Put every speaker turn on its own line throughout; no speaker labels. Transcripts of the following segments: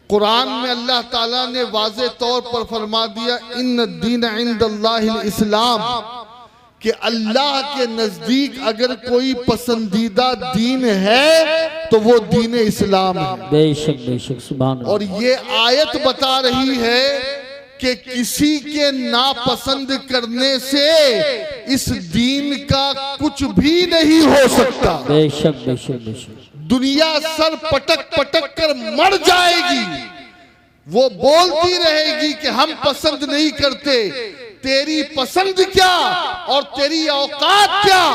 कुरान में अल्लाह ताला ने वाज़े तौर पर फरमा दिया, इन्न दीन इंदल्लाहिल इस्लाम, कि अल्लाह के नजदीक अगर कोई पसंदीदा दीन है तो वो दीन इस्लाम है।
बेशक बेशक, सुभान अल्लाह।
और ये आयत बता रही है कि किसी के नापसंद करने से इस दीन का कुछ भी नहीं हो सकता।
बेशक बेशक बेशक।
दुनिया सर पटक पटक कर मर जाएगी, वो बोलती रहेगी कि हम पसंद नहीं करते। तेरी पसंद क्या और तेरी औकात क्या?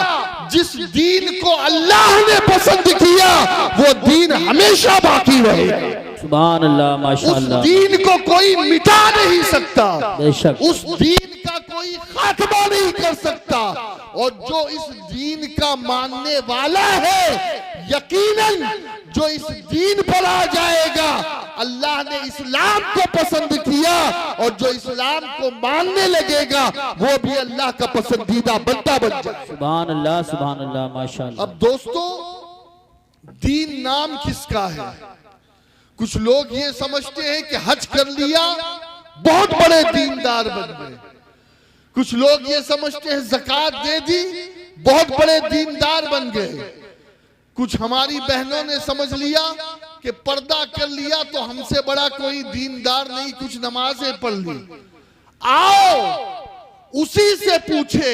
जिस दीन को अल्लाह ने पसंद किया वो दीन हमेशा बाकी रहेगा।
सुभान अल्लाह, माशाअल्लाह।
उस दीन को कोई मिटा नहीं सकता,
बेशक।
उस दीन का कोई खात्मा नहीं कर सकता। और जो इस दीन का मानने वाला है, यकीनन जो इस दीन पर आ जाएगा, अल्लाह ने इस्लाम को पसंद किया, और जो इस्लाम को मानने लगेगा वो भी अल्लाह का पसंदीदा बंदा बन जाए।
सुभान अल्लाह, सुभान अल्लाह, माशाअल्लाह।
अब दोस्तों, दीन नाम किसका है? कुछ लोग ये समझते हैं कि हज कर लिया बहुत बड़े दीनदार बन गए। कुछ लोग ये समझते हैं ज़कात दे दी बहुत बड़े दीनदार बन गए। कुछ हमारी बहनों ने समझ लिया कि पर्दा कर लिया तो हमसे बड़ा कोई दीनदार नहीं, कुछ नमाजें पढ़ ली। आओ उसी से पूछे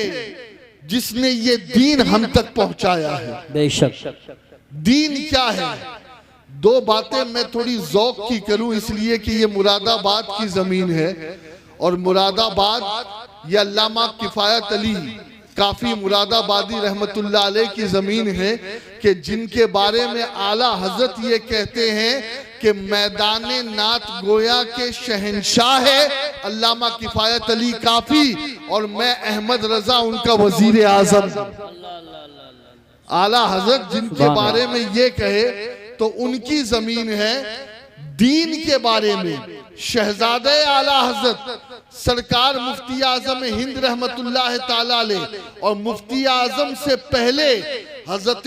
जिसने ये दीन हम तक पहुंचाया है।
बेशक।
दीन क्या है? दो बातें मैं थोड़ी ज़ौक की करूं, इसलिए कि ये मुरादाबाद की ज़मीन है, और मुरादाबाद ये अल्लामा किफ़ायत अली काफ़ी मुरादाबादी रहमतुल्लाह अलैह की ज़मीन है, कि जिनके बारे में आला हज़रत ये कहते हैं कि मैदाने नात गोया के शहंशाह है अल्लामा किफ़ायत अली काफ़ी, और मैं अहमद रज़ा उनका वज़ीर आज़म। आला हज़रत जिनके बारे में ये कहे तो उनकी ज़मीन है। दीन के बारे में शहजादे आला हज़रत सरकार मुफ्ती आज़म हिंद रहमतुल्लाह ताला अलैह, और मुफ्ती आज़म से पहले हज़रत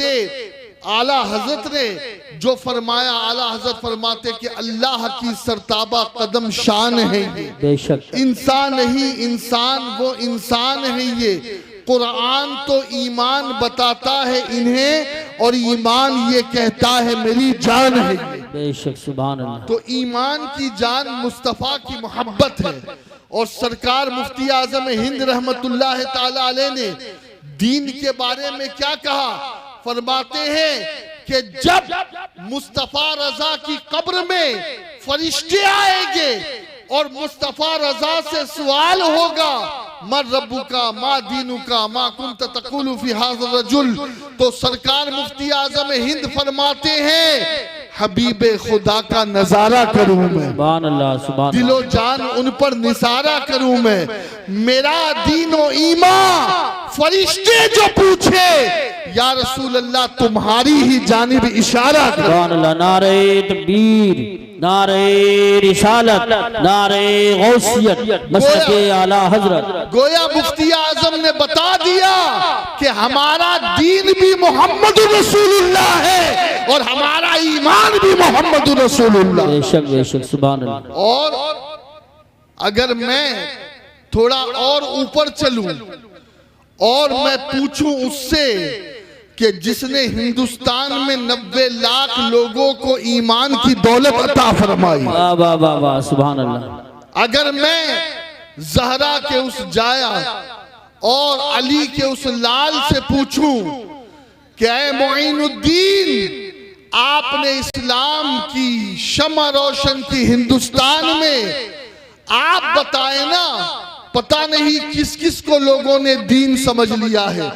आला हज़रत ने जो फरमाया, आला हज़रत फरमाते कि अल्लाह की सरताबा कदम शान है ये।
बेशक।
इंसान ही इंसान, वो इंसान है ये। कुरान तो ईमान बताता है इन्हें, और ईमान ये कहता है मेरी जान है ये।
बेशक, सुभान अल्लाह।
तो ईमान की जान मुस्तफ़ा की मोहब्बत है। और सरकार मुफ्ती आज़म हिंद रहमतुल्लाह ताला अलैह ने दीन के बारे में क्या कहा? फरमाते हैं कि जब मुस्तफ़ा रज़ा की कब्र में फरिश्ते आएंगे और मुस्तफ़ा रज़ा से सवाल होगा, मर रब्बुका मा दीनुका मा कुंत तक़ूलु फी हाज़ा रजुल, तो सरकार मुफ्ती आज़म हिंद फरमाते हैं हबीबे खुदा का नजारा करूं मैं,
सुभान अल्लाह, सुभान
दिलो जान उन पर निसारा करूं मैं। मेरा दीनो ईमान फरिश्ते जो पूछे या रसूल अल्लाह तुम्हारी ही जानिब इशारा करूं।
सुभान अल्लाह। नारे तकबीर, नारे रिसालत, नारे गौसियत, मसलके आला हजरत।
गोया मुफ्ती आजम ने बता दिया कि हमारा दीन भी मोहम्मद रसूलुल्लाह है और हमारा ईमान भी मोहम्मद रसूलुल्लाह।
बेशक बेशक, सुभान अल्लाह।
और अगर मैं थोड़ा और ऊपर चलूं और मैं पूछूं उससे कि जिसने हिंदुस्तान में 90 लाख लोगों को ईमान की दौलत अता फरमाई,
वाह वाह वाह वाह, सुभान अल्लाह।
अगर मैं ज़हरा के उस जाया और अली के उस लाल से पूछूं कि ऐ मोइनुद्दीन, आपने इस्लाम की शम्मा रोशन की हिंदुस्तान में, आप बताएं ना, पता नहीं किस किस को लोगों ने दीन समझ लिया है,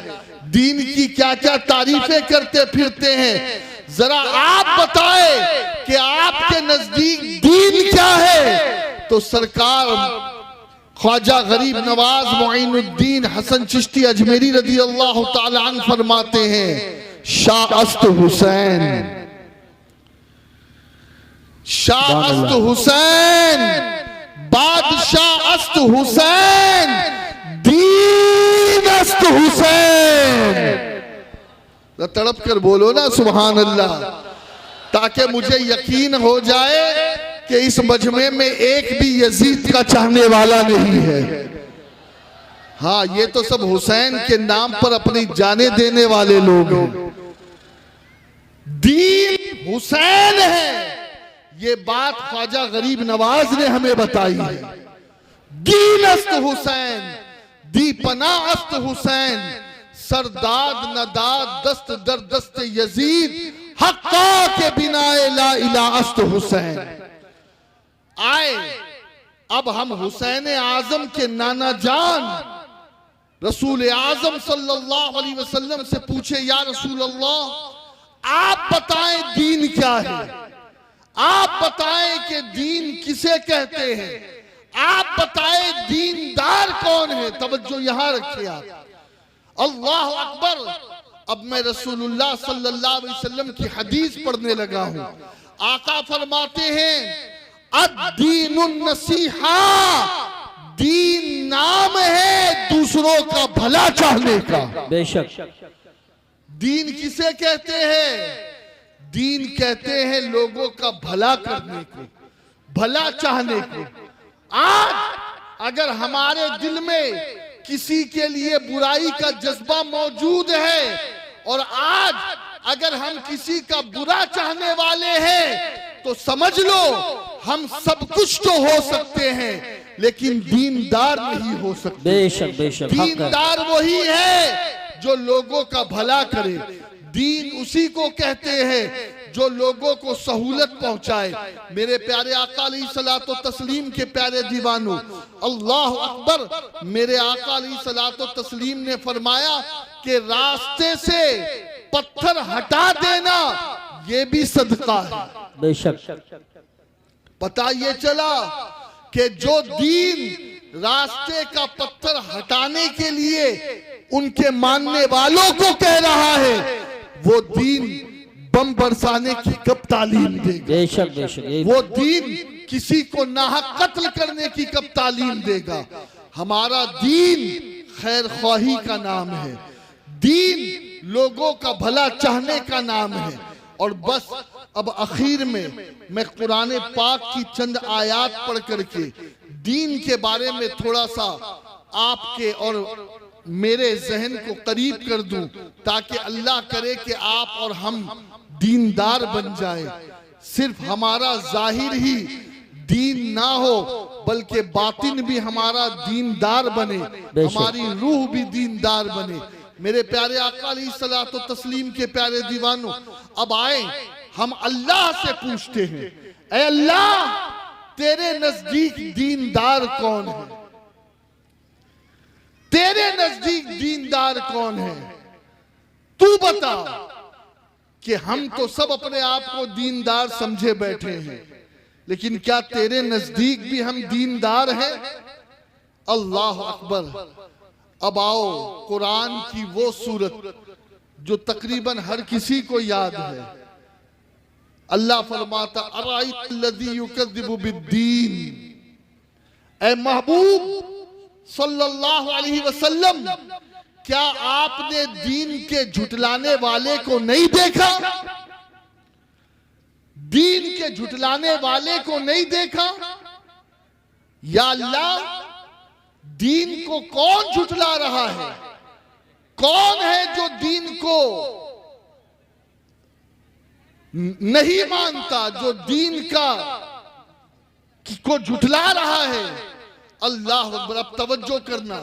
दीन की क्या क्या तारीफें करते फिरते हैं। जरा आप बताएं कि आपके नजदीक दीन क्या है। तो सरकार ख्वाजा गरीब नवाज मोइनुद्दीन हसन चिश्ती अजमेरी रज़ी अल्लाह ताला अन्हु फरमाते हैं, शाह अस्त हुसैन, शाह अस्त हुसैन, बादशाह अस्त हुसैन, दीन अस्त हुसैन। तड़प कर बोलो ना सुभान अल्लाह, ताकि मुझे यकीन हो जाए कि इस मजमे में एक भी यजीद का चाहने वाला नहीं है। हाँ, ये तो सब हुसैन के नाम पर अपनी जाने देने वाले लोग हैं। दीन हुसैन है, ये बात ख्वाजा गरीब नवाज ने हमें बताई है। दीन अस्त हुसैन, दी पना अस्त हुसैन, सरदाद नदाद दस्त दर दस्त यजीद, हक्का के बिना ला इला अस्त हुसैन। आए अब हम हुसैन आजम के नाना जान रसूल आजम सल्लल्लाहु अलैहि वसल्लम से पूछे, या रसूल अल्लाह आप बताएं दीन क्या है, आप बताएं कि दीन किसे कहते हैं, आप बताएं दीनदार कौन है। तवज्जो यहां रखिए आप। अल्लाह अकबर। अब मैं रसूलुल्लाह सल्लल्लाहु अलैहि वसल्लम की हदीस पढ़ने लगा हूं। आका फरमाते हैं अद्दीनुन नसीहा, दीन नाम है दूसरों का भला चाहने का।
बेशक।
दीन किसे कहते हैं? दीन कहते हैं लोगों का भला करने को, भला चाहने को। आज अगर हमारे दिल में किसी के लिए बुराई का जज्बा मौजूद है और आज अगर हम किसी का बुरा चाहने वाले हैं तो समझ लो हम सब कुछ तो हो सकते हैं लेकिन दीनदार नहीं हो सकते।
बेशक बेशक।
दीनदार वही है जो लोगों का भला करे। दीन उसी को कहते हैं जो लोगों को सहूलत पहुंचाए। मेरे प्यारे आका अलैहिस्सलातो तस्लीम के प्यारे दीवानों, अल्लाह अकबर। मेरे आका अलैहिस्सलातो तस्लीम ने फरमाया कि रास्ते से पत्थर हटा देना ये भी सदका है।
बेशक।
पता ये चला कि जो दीन रास्ते का पत्थर हटाने के लिए उनके मानने वालों को कह रहा है वो दीन बम बरसाने की कब तालीम देगा।
बेशक बेशक।
वो दीन किसी को नाहक कत्ल करने की कब तालीम देगा। हमारा दीन खैर ख्वाही का नाम है, दीन लोगों का भला चाहने का नाम है। और बस अब आखिर में मैं कुरान पाक की चंद आयात पढ़ करके दीन के बारे में थोड़ा सा आपके और मेरे जहन को करीब कर दूं ताकि अल्लाह करे कि आप और हम दीनदार बन जाए। सिर्फ हमारा जाहिर ही दीन ना हो बल्कि बातिन भी हमारा दीनदार बने, हमारी रूह भी दीनदार बने। मेरे प्यारे आका अलैहिस्सलातो तस्लीम के प्यारे दीवानों, अब आए हम अल्लाह से पूछते हैं, ऐ अल्लाह तेरे नजदीक दीनदार कौन है? तेरे नजदीक दीनदार कौन है? तू बता। कि हम तो सब अपने आप को दीनदार समझे बैठे हैं लेकिन क्या तेरे नजदीक भी हम दीनदार हैं? अल्लाह अकबर। अब आओ कुरान की वो सूरत जो तकरीबन हर किसी को याद है। अल्लाह फरमाता अराइतल्लज़ी युकज़्ज़िबु बिद्दीन, ऐ महबूब सल्लल्लाहु अलैहि वसल्लम क्या आपने दीन के झुटलाने वाले को नहीं देखा? दीन के झुटलाने वाले को नहीं देखा? या अल्लाह दीन को कौन झुटला रहा है? कौन है जो दीन को नहीं मानता, जो दीन को झुटला रहा है? अल्लाह अकबर। अब तवज्जो करना,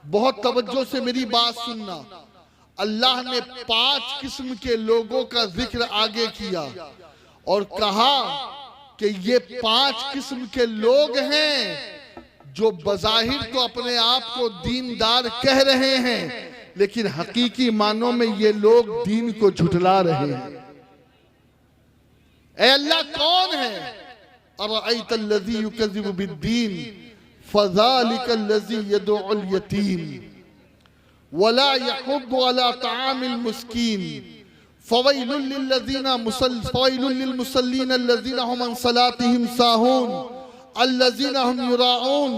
बहुत तवज्जो से मेरी बात सुनना। अल्लाह ने 5 किस्म के लोगों का जिक्र आगे किया और कहा कि ये 5 किस्म के लोग हैं जो बज़ाहिर तो अपने आप को दीनदार कह रहे हैं लेकिन हकीकी मानों में ये लोग दीन को झुटला रहे हैं। ऐ अल्लाह कौन है? अराइतल्लज़ी युकज़्ज़िबु बिद्दीन फ़ज़ालिकल्लज़ी यदउल यतीम वला यहुद्दु अला ताआमिल मिस्कीन फ़वैलुल लिलमुसल्लीन अल्लज़ीना हुम अन सलातिहिम साहून अल्लज़ीना हुम युराऊन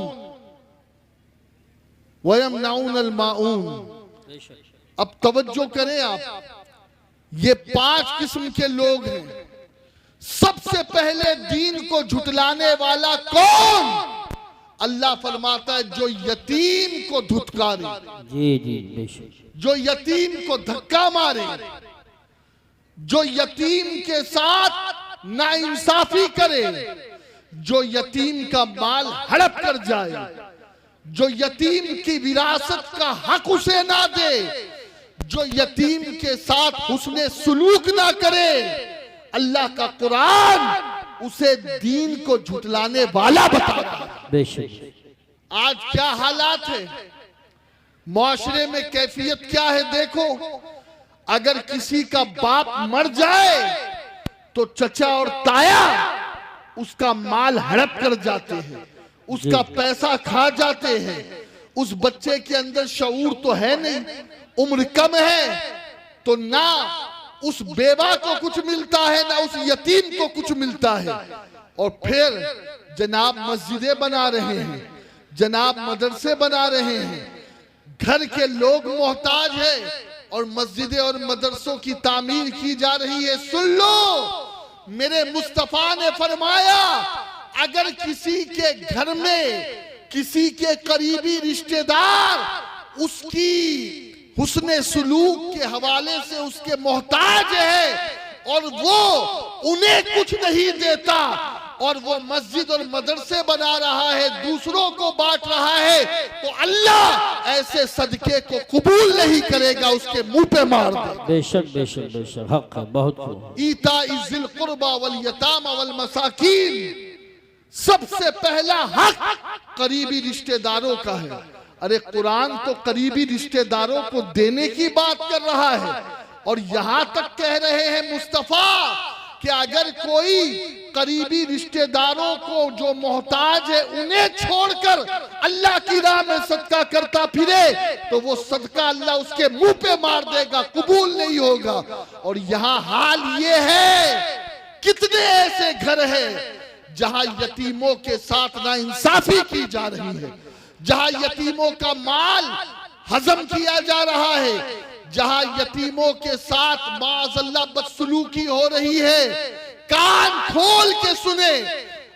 व यमनऊनल माऊन। अब तवज्जो करें आप, ये 5 किस्म के लोग हैं। सबसे पहले दीन को झुटलाने वाला कौन? अल्लाह फरमाता है जो यतीम को धुतकारे,
जी जी बेशक,
जो यतीम को धक्का मारे, जो यतीम के साथ नाइंसाफी करे, जो यतीम का माल हड़प कर जाए, जो यतीम की विरासत का हक उसे ना दे, जो यतीम के साथ हुस्ने सुलूक ना करे, अल्लाह का कुरान उसे दीन को झुटलाने वाला बता रहा है।
बेशक।
आज क्या हालात है मुआशरे में, कैफियत क्या है देखो। अगर किसी का बाप मर जाए तो चचा और ताया उसका माल हड़प कर जाते हैं, उसका पैसा खा जाते हैं। उस बच्चे के अंदर शऊर तो है नहीं, उम्र कम है, तो ना उस बेवा को कुछ मिलता है ना उस यतीम को कुछ मिलता है। और फिर जनाब मस्जिदें बना रहे हैं, जनाब मदरसे बना रहे हैं, घर के लोग मोहताज है और मस्जिदें और मदरसों की तामीर की जा रही है। सुन लो, मेरे मुस्तफा ने फरमाया अगर किसी के घर में किसी के करीबी रिश्तेदार उसकी हुस्ने सुलूक के हवाले से उसके मोहताज है और वो उन्हें कुछ नहीं देता और वो मस्जिद और मदरसे बना रहा है, दूसरों को बांट रहा है, तो अल्लाह ऐसे सदके को कबूल नहीं करेगा, उसके मुंह पे मार दे।
बेशक बेशक बेशक, हक है, बहुत खूब।
ईता इज़िल कुर्बा वल यतामा वल मसाकीन, सबसे पहला हक करीबी रिश्तेदारों का है। अरे कुरान तो करीबी रिश्तेदारों को देने की बात कर रहा है और यहां तक कह रहे हैं मुस्तफा कि अगर कोई करीबी रिश्तेदारों को जो मोहताज है उन्हें छोड़कर अल्लाह की राह में सदका करता फिरे तो वो सदका अल्लाह उसके मुंह पे मार देगा, कबूल नहीं होगा। और यहाँ हाल ये है, कितने ऐसे घर हैं जहां यतीमों के साथ नाइंसाफी की जा रही है, जहां यतीमों का माल हजम किया जा रहा है, जहां यतीमों के साथ माअज़ल्लाह बदसलूकी हो रही है। कान खोल के सुने,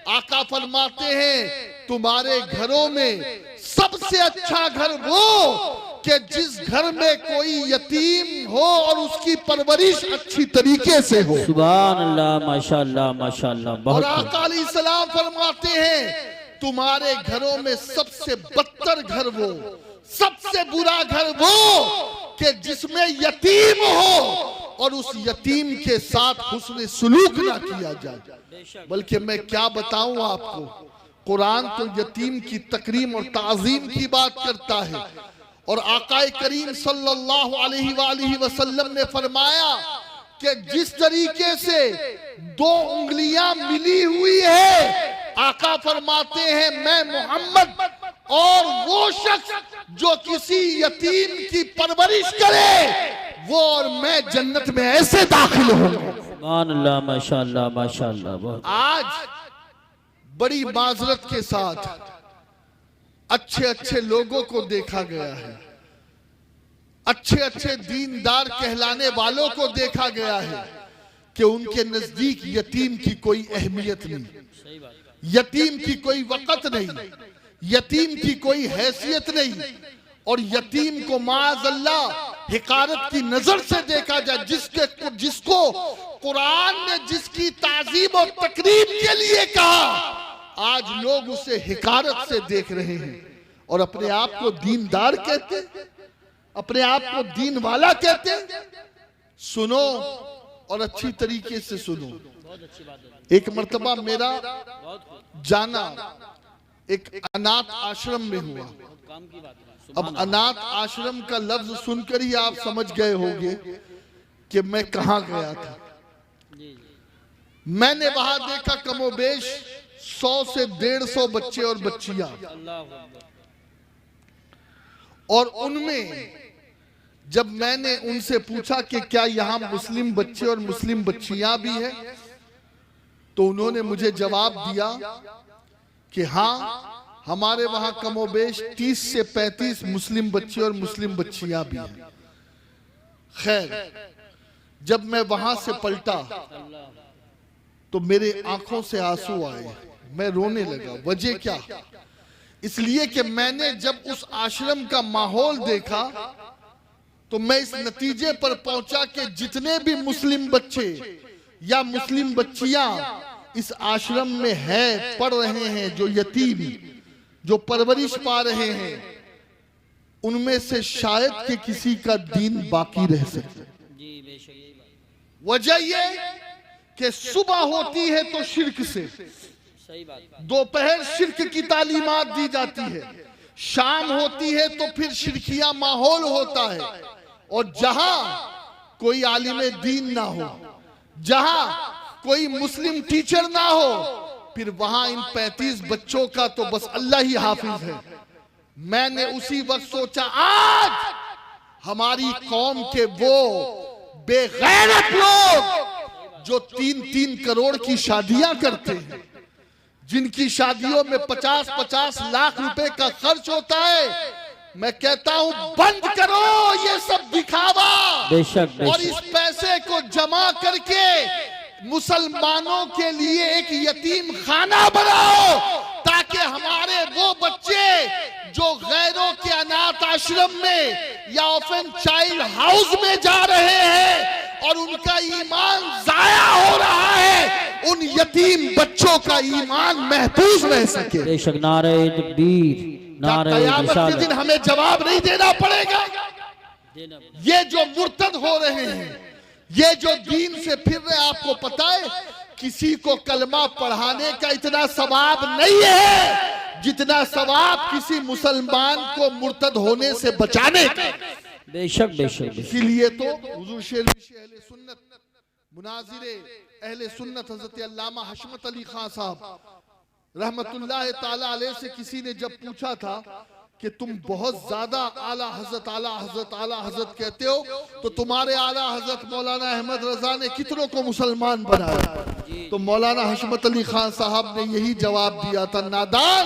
आका फरमाते हैं तुम्हारे घरों में सबसे अच्छा घर वो कि जिस घर में कोई यतीम हो और उसकी परवरिश अच्छी तरीके से हो।
सुभान अल्लाह, माशाअल्लाह माशाअल्लाह, बहुत
और
खूब।
आका अलैहिस्सलाम फरमाते हैं तुम्हारे घरों में सबसे बदतर घर वो, सबसे बुरा घर वो कि जिसमें यतीम हो और उस यतीम के साथ हुस्न सुलूक ना किया जाए। बल्कि मैं क्या बताऊं आपको, कुरान तो यतीम की तकरीम और ताजीम की बात करता है और आका करीम सल्लल्लाहु अलैहि वसल्लम ने फरमाया कि जिस तरीके से दो उंगलियां मिली हुई है, आका फरमाते हैं मैं मोहम्मद और वो शख्स जो किसी यतीम की परवरिश करे वो और मैं जन्नत में ऐसे दाखिल होंगे।
सुभान अल्लाह, माशाअल्लाह माशाअल्लाह, बहुत।
आज बड़ी माजरत के साथ अच्छे अच्छे लोगों को देखा गया है, अच्छे अच्छे दीनदार कहलाने वालों को देखा गया है कि उनके नजदीक यतीम की कोई अहमियत नहीं, यतीम की कोई वक़्त नहीं, यतीम की कोई हैसियत नहीं और यतीम को माअज़ल्लाह हिकारत की नजर से देखा जाए। जिसको कुरान ने जिसकी ताजीम और तकरीम के लिए कहा, आज लोग उसे हिकारत से देख रहे हैं और अपने आप को दीनदार कहते हैं, अपने आप को दीन वाला कहते हैं। सुनो और अच्छी तरीके से सुनो। एक मर्तबा मेरा जाना एक अनाथ आश्रम में हुआ। अब अनाथ आश्रम का लफ्ज सुनकर ही आप समझ गए होंगे कि मैं कहां गया था। मैंने वहां देखा कमोबेश 100 से 150 बच्चे और बच्चियां, और उनमें जब मैंने उनसे पूछा कि क्या यहां मुस्लिम बच्चे और मुस्लिम बच्चियां भी हैं, तो उन्होंने मुझे जवाब दिया कि हाँ, हमारे वहां कमोबेश 30 से 35 मुस्लिम बच्चे और मुस्लिम बच्चियां भी हैं। खैर, जब मैं वहां से पलटा तो मेरे आंखों से आंसू आए, मैं रोने लगा। वजह क्या? इसलिए कि मैंने जब उस आश्रम का माहौल देखा तो मैं इस नतीजे पर पहुंचा कि जितने भी मुस्लिम बच्चे या मुस्लिम बच्चियां इस आश्रम में है, पढ़ रहे हैं, जो यतीम, जो परवरिश पा रहे हैं, उनमें से शायद कि किसी का दीन बाकी रह सके। वजह ये कि सुबह होती है तो शिर्क से, दोपहर शिर्क की तालीमात दी जाती है, शाम होती है तो फिर शिरकिया माहौल होता है, और जहां कोई आलिम दीन ना हो, जहां कोई मुस्लिम टीचर ना हो, फिर वहां इन 35 बच्चों का तो बस अल्लाह ही हाफिज है। मैंने उसी वक्त सोचा, आज हमारी कौम के वो बेगैरत लोग जो 3-3 करोड़ की शादियां करते हैं, जिनकी शादियों में 50-50 लाख रुपए का खर्च होता है, मैं कहता हूं बंद करो ये सब दिखावा।
बेशक, बेशक।
और इस पैसे को जमा करके मुसलमानों के लिए एक यतीम खाना बनाओ, ताकि हमारे वो बच्चे जो गैरों के अनाथ आश्रम में या ऑर्फन चाइल्ड हाउस में जा रहे हैं और उनका ईमान जाया हो रहा है, उन यतीम बच्चों का ईमान महफूज रह सके।
बेशक। नारे तकबीर, नारे
क़यामत के दिन
रिसालत।
हमें जवाब नहीं देना पड़ेगा। ये जो मुर्तद हो रहे हैं, ये जो दीन से फिर रहे, आपको पता है किसी को कलमा पढ़ाने का इतना सवाब नहीं है जितना सवाब किसी मुसलमान को मुर्तद होने से बचाने का।
बेशक, बेशक।
इसीलिए तो हुजूर शेर अहले सुन्नत, मुनाजिरे अहले सुन्नत हजरत अल्लामा हशमत अली खान साहब रहमतुल्लाह ताला अलैह से किसी ने जब पूछा था कि तुम बहुत ज्यादा आला हजरत कहते हो, तो तुम्हारे आला हजरत मौलाना अहमद रजा ने कितनों को मुसलमान बनाया? तो मौलाना हशमत अली खान साहब ने यही जवाब दिया था, नादान,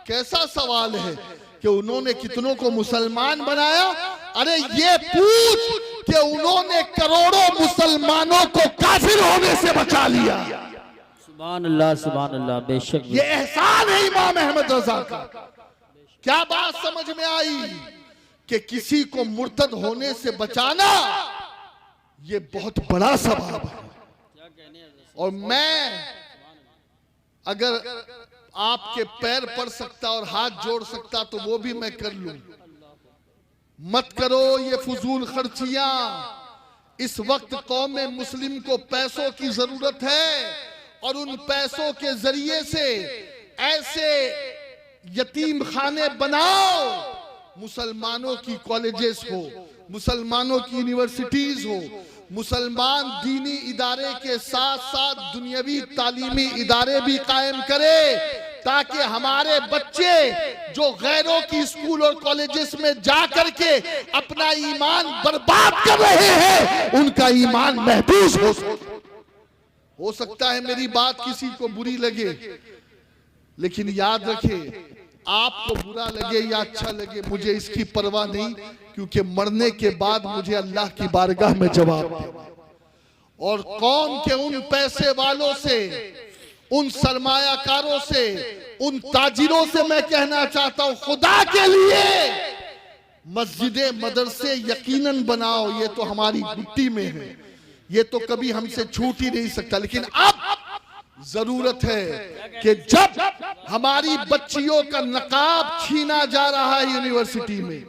कैसा सवाल है कि उन्होंने कितनों को मुसलमान बनाया? अरे ये पूछ कि उन्होंने करोड़ों मुसलमानों को काफिर होने से बचा लिया।
सुभान अल्लाह, सुभान अल्लाह। बेशक,
ये एहसान है इमाम अहमद रजा का। क्या बात समझ में आई कि किसी को मुर्तद होने से बचाना ये बहुत बड़ा सवाब है। और मैं अगर आपके पैर पड़ सकता और हाथ जोड़ सकता तो वो भी मैं कर लूं। मत करो ये फजूल खर्चियां। इस वक्त कौम मुस्लिम को पैसों की जरूरत है, और उन पैसों के जरिए से ऐसे यतीम खाने बनाओ, मुसलमानों की कॉलेजेस हो, मुसलमानों की यूनिवर्सिटीज हो, मुसलमान दीनी इदारे के साथ साथ दुनियावी तालीमी इदारे भी कायम करे, ताकि हमारे बच्चे जो गैरों की स्कूल और कॉलेजेस में जा करके अपना ईमान बर्बाद कर रहे हैं, उनका ईमान महफूज हो सकता है मेरी बात किसी को बुरी लगे, लेकिन याद रखे, आपको बुरा लगे या अच्छा लगे, मुझे इसकी परवाह नहीं, क्योंकि मरने के बाद मुझे अल्लाह की बारगाह में जवाब देना। और कौम के उन पैसे वालों से, उन सरमायाकारों से, उन ताजिरों से मैं कहना चाहता हूं, खुदा के लिए मस्जिदे मदरसे यकीनन बनाओ। ये तो हमारी मिट्टी में है, ये तो कभी हमसे छूट ही नहीं सकता। लेकिन अब जरूरत है कि जब हमारी बच्चियों का नकाब छीना जा रहा है यूनिवर्सिटी में,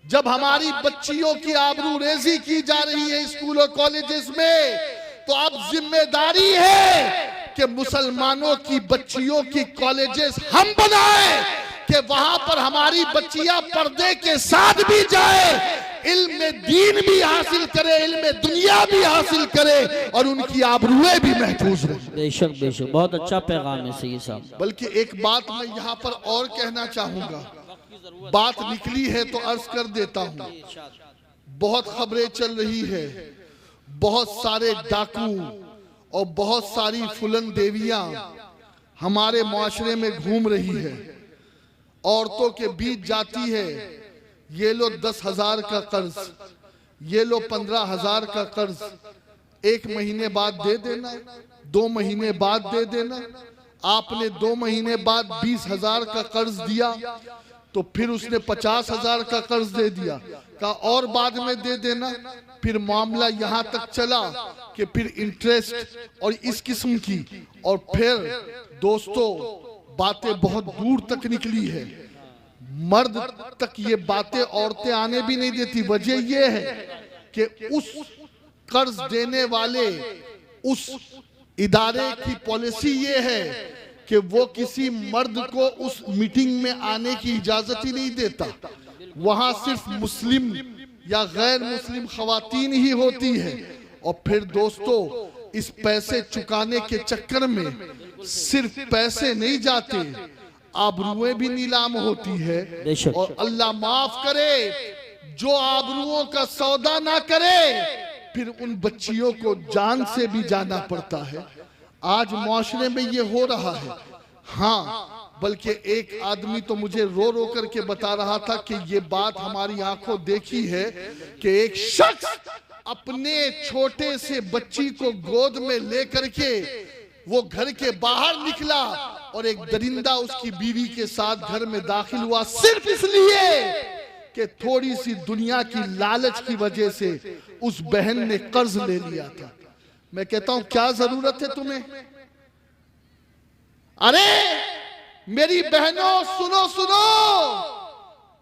जब हमारी बच्चियों की आबरू रेजी की जा रही है स्कूल और कॉलेजेस में, तो अब जिम्मेदारी है कि मुसलमानों की बच्चियों की कॉलेजेस हम बनाएं, कि वहां पर हमारी बच्चियां पर्दे के साथ भी जाए, इल्म दीन भी हासिल करे, इल्म दुनिया भी हासिल करे, और उनकी आबरूएं भी महफूज रहे।
बेशक, बेशक। बहुत अच्छा पैगाम है सही साहब।
बल्कि एक बात मैं यहाँ पर और कहना चाहूंगा, बात निकली है तो अर्ज कर देता हूँ। बहुत खबरें चल रही है, बहुत सारे डाकू और बहुत सारी फुलन देवियां हमारे मुआशरे में घूम रही है, औरतों के बीच जाती है, ये लो 10,000 का कर्ज, ये लो 15,000 का कर्ज, 1 महीने बाद दे देना, 2 महीने बाद दे देना। आपने 2 महीने बाद 20,000 का कर्ज दिया, तो फिर उसने 50,000 का कर्ज दे दिया, कहा और बाद में दे देना। फिर मामला यहाँ तक चला कि फिर इंटरेस्ट और इस किस्म की, और फिर दोस्तों बातें बहुत दूर तक निकली है। मर्द तक ये बातें औरतें आने भी नहीं देती। वजह ये है कि उस कर्ज देने वाले उस इदारे की पॉलिसी ये है कि वो किसी मर्द को उस मीटिंग में आने की इजाजत ही नहीं देता। वहां सिर्फ मुस्लिम या गैर मुस्लिम खवातीन ही होती है। और फिर दोस्तों इस पैसे चुकाने के चक्कर में सिर्फ पैसे नहीं जाते, आबरूएं भी नीलाम होती है। और अल्लाह माफ करे, जो आबरूओं का सौदा ना करे फिर उन बच्चियों को जान से भी जाना पड़ता है। आज मुआशरे में ये हो रहा है। हाँ, बल्कि एक आदमी तो मुझे रो रो करके बता रहा था कि ये बात हमारी आंखों देखी है कि एक शख्स अपने छोटे से बच्ची को गोद में लेकर के वो घर के बाहर निकला और एक दरिंदा उसकी बीवी के साथ घर में दाखिल हुआ, सिर्फ इसलिए कि थोड़ी सी दुनिया की लालच की वजह से उस बहन ने कर्ज ले लिया था। मैं कहता हूं क्या जरूरत है तुम्हें? अरे मेरी बहनों सुनो सुनो,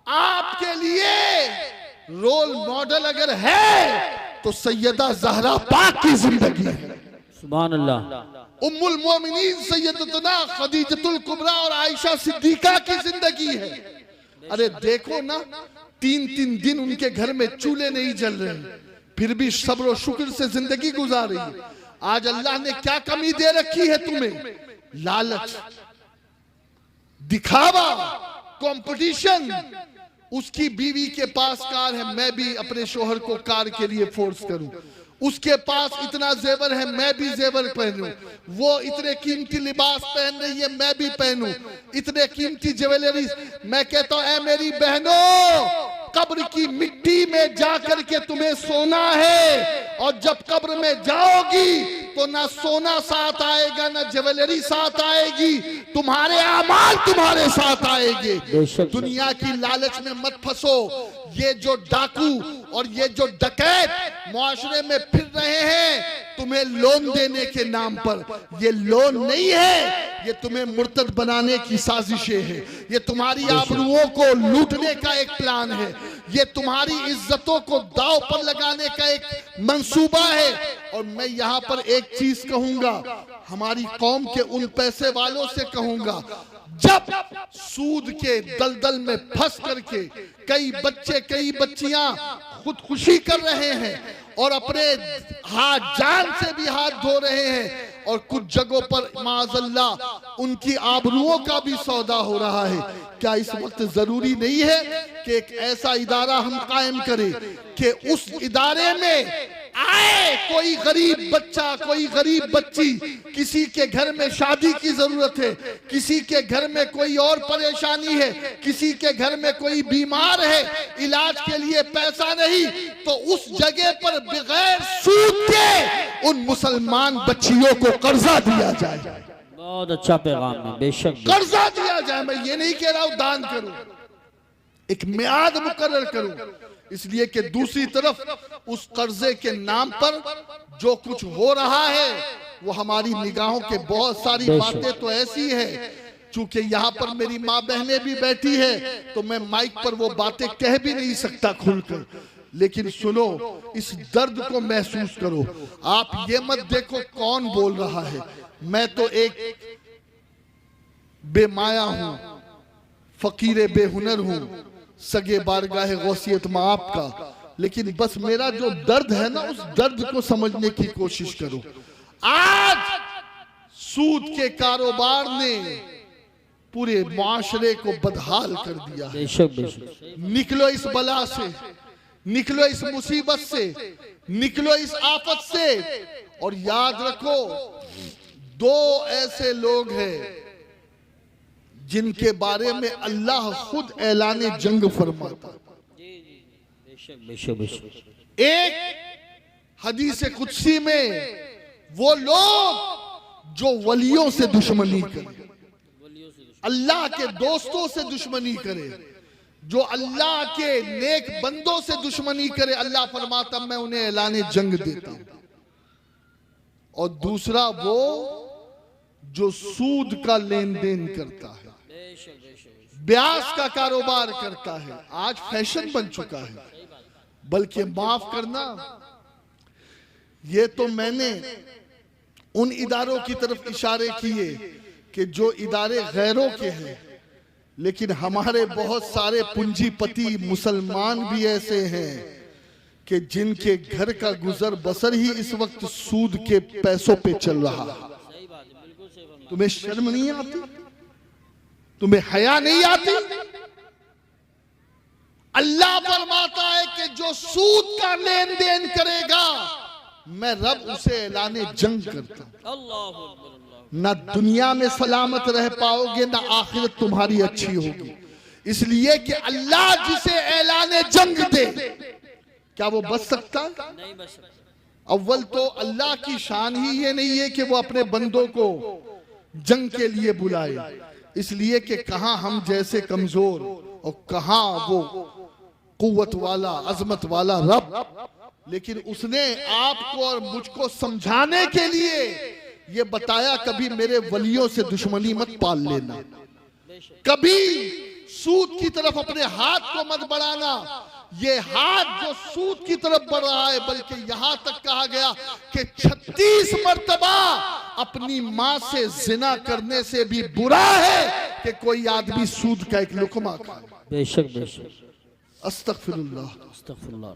आपके लिए रोल मॉडल अगर है तो सैयदा ज़हरा पाक की जिंदगी है।
सुभान अल्लाह।
उम्मुल मोमिनीन सैयदतुना खदीजतुल कुबरा और आयशा सिद्दीका की जिंदगी है। अरे देखो ना, 3-3 दिन उनके घर में चूल्हे नहीं जल रहे, फिर भी सब्र और शुक्र से जिंदगी गुजार रही है। आज अल्लाह ने क्या कमी दे रखी है तुम्हें? लालच, दिखावा, कंपटीशन। उसकी बीवी के पास कार है, मैं भी अपने शोहर को कार के लिए फोर्स करूं। उसके पास इतना जेवर है, मैं भी जेवर पहनूं। वो इतने कीमती लिबास पहन रही है, मैं भी पहनूं। इतने कीमती ज्वेलरी। मैं कहता हूं ऐ मेरी बहनों, कब्र की मिट्टी में जाकर के तुम्हें सोना है, और जब कब्र में जाओगी तो ना सोना साथ आएगा ना ज्वेलरी साथ आएगी, तुम्हारे अमाल तुम्हारे साथ आएंगे। दुनिया की लालच में मत फंसो। ये जो डाकू और ये जो डकैत मुआशरे में फिर रहे हैं तुम्हें लोन देने के नाम पर, ये लोन नहीं है, ये तुम्हें मुर्तद बनाने की साजिशें हैं। ये तुम्हारी आबरूओं को लूटने का एक प्लान है। ये तुम्हारी इज्जतों को दांव पर लगाने का एक मंसूबा है। और मैं यहाँ पर एक चीज कहूंगा, हमारी कौम के उन पैसे वालों से कहूंगा, जब सूद के दलदल में फंस करके कई बच्चे कई बच्चियां खुदकुशी कर रहे हैं और अपने हाथ जान से भी हाथ धो रहे हैं, और कुछ जगहों पर माअज़ल्लाह उनकी आबरूओं का भी सौदा हो रहा है, क्या इस वक्त जरूरी नहीं है कि एक ऐसा इदारा हम कायम करें कि उस इदारे में आए कोई गरीब बच्चा, कोई गरीब बच्ची, किसी के घर में शादी की जरूरत है, किसी के घर में कोई और परेशानी है, किसी के घर में कोई बीमार है, इलाज के लिए पैसा नहीं, तो उस जगह पर बगैर सूद के उन मुसलमान बच्चियों को कर्जा दिया जाए।
बहुत अच्छा पैगाम है, बेशक
कर्जा दिया जाए। मैं ये नहीं कह रहा हूं दान करूं, एक मियाद मुकर्रर करूं, इसलिए कि दूसरी तरफ उस कर्जे के नाम पर जो कुछ हो रहा है वो हमारी निगाहों के बहुत सारी बातें तो ऐसी है, चूंकि यहाँ पर मेरी माँ बहनें भी बैठी है तो मैं माइक पर वो बातें कह भी नहीं सकता खुलकर, लेकिन सुनो, इस दर्द को महसूस करो। आप ये मत देखो कौन बोल रहा है, मैं तो एक बेमाया हूं, फकीर बेहुनर हूं, सगे बारगाह गौसियत में आपका, लेकिन बस मेरा जो दर्द है ना, उस दर्द को समझने की कोशिश करो। आज सूद के कारोबार ने पूरे माशरे को बदहाल कर दिया है। निकलो इस बला से, निकलो इस मुसीबत से, निकलो इस आफत से, और याद रखो दो ऐसे लोग हैं जिनके बारे में अल्लाह खुद ऐलाने जंग फरमाता। एक हदीस कुदसी में वो लोग जो वलियों से दुश्मनी करे, अल्लाह के दोस्तों से दुश्मनी करे, जो अल्लाह के नेक बंदों से दुश्मनी करे, अल्लाह फरमाता मैं उन्हें ऐलान जंग देता हूं। और दूसरा वो जो सूद का लेन देन करता है, ब्याज का कारोबार करता है, आज फैशन बन चुका है। बल्कि माफ करना, ये तो मैंने उन इदारों की तरफ इशारे किए कि जो इदारे गैरों के हैं, लेकिन हमारे बहुत सारे पूंजीपति मुसलमान भी ऐसे हैं कि जिनके घर का गुजर बसर ही इस वक्त सूद के पैसों पे चल रहा है। तुम्हें शर्म नहीं आती? तुम्हें हया नहीं आती? अल्लाह फरमाता है कि जो सूद का लेन देन करेगा मैं रब उसे ऐलाने जंग करता हूं। ना दुनिया में सलामत रह पाओगे, ना आखिरत तुम्हारी अच्छी होगी। इसलिए कि अल्लाह जिसे ऐलाने जंग दे, क्या वो बच सकता है? नहीं बच सकता। अव्वल तो अल्लाह की शान ही ये नहीं है कि वो अपने बंदों को जंग के लिए बुलाए, इसलिए कि कहां हम जैसे कमजोर और कहां वो कुव्वत वाला, अजमत वाला रब। लेकिन उसने आपको और मुझको समझाने के लिए ये बताया, कभी मेरे वलियों से दुश्मनी मत पाल लेना, कभी सूद की तरफ अपने हाथ को मत बढ़ाना। ये हाथ जो सूद की तरफ बढ़ रहा है, बल्कि यहां तक कहा गया कि 36 मर्तबा अपनी मां से जिना करने से भी बुरा है कि कोई आदमी सूद का एक लुकमा खाए।
बेशक बेशक।
अस्तगफिरुल्लाह।
अस्तगफिरुल्लाह।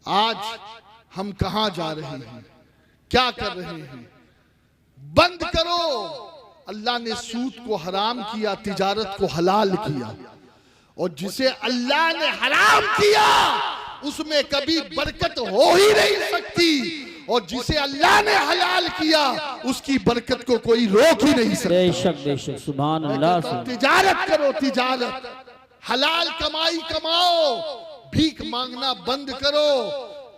आज हम कहां जा रहे हैं, क्या कर रहे हैं? बंद करो। अल्लाह ने सूद को हराम किया, तिजारत को हलाल किया, और जिसे अल्लाह ने हराम किया उसमें कभी बरकत हो ही नहीं सकती, और जिसे अल्लाह ने हलाल किया उसकी बरकत को कोई रोक ही नहीं सकता।
बेशक बेशक। सुभान अल्लाह।
तिजारत करो, तिजारत, हलाल कमाई कमाओ, भीख मांगना बंद करो।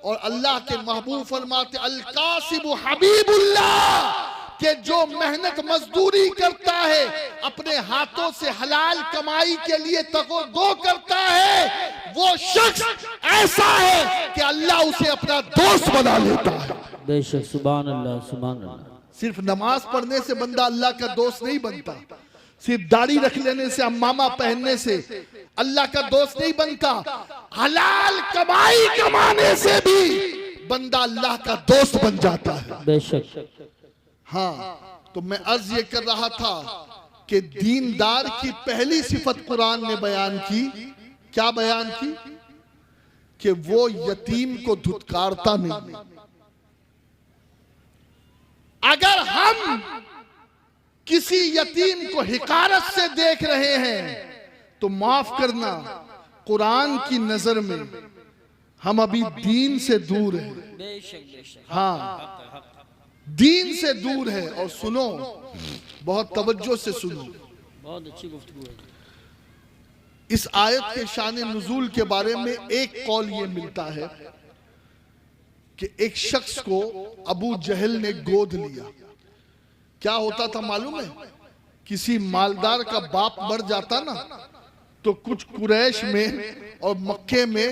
और अल्लाह के महबूब फरमाते अल कासिब हबीबुल्लाह, कि जो मेहनत मजदूरी करता है, अपने हाथों से हलाल कमाई के लिए तको करता है, वो शख्स ऐसा है कि अल्लाह उसे अपना दोस्त बना लेता है।
बेशक। सुभान अल्लाह। सुभान अल्लाह।
सिर्फ नमाज पढ़ने से बंदा अल्लाह का दोस्त नहीं बनता, सिर्फ दाढ़ी रख लेने से, अम्मामा पहनने से अल्लाह का दोस्त नहीं बनता। हलाल कमाई कमाने से भी बंदा अल्लाह का दोस्त बन जाता है।
बेशक।
हाँ, तो मैं अर्ज ये कर रहा था कि दीनदार की पहली सिफत कुरान ने बयान की। क्या बयान की? कि वो यतीम को धुतकारता नहीं। अगर हम किसी यतीम को हिकारत से देख रहे हैं तो माफ करना, कुरान की नजर में हम अभी दीन से दूर हैं। हाँ, दीन से दूर है। और सुनो, बहुत तवज्जो से सुनो,
बहुत अच्छी गुफ्तगू है।
इस आयत के शान नुज़ूल के बारे में एक कौल ये मिलता है कि एक शख्स को अबू जहल ने गोद लिया। क्या होता था मालूम है? किसी मालदार का बाप मर जाता ना, तो कुछ कुरैश में और मक्के में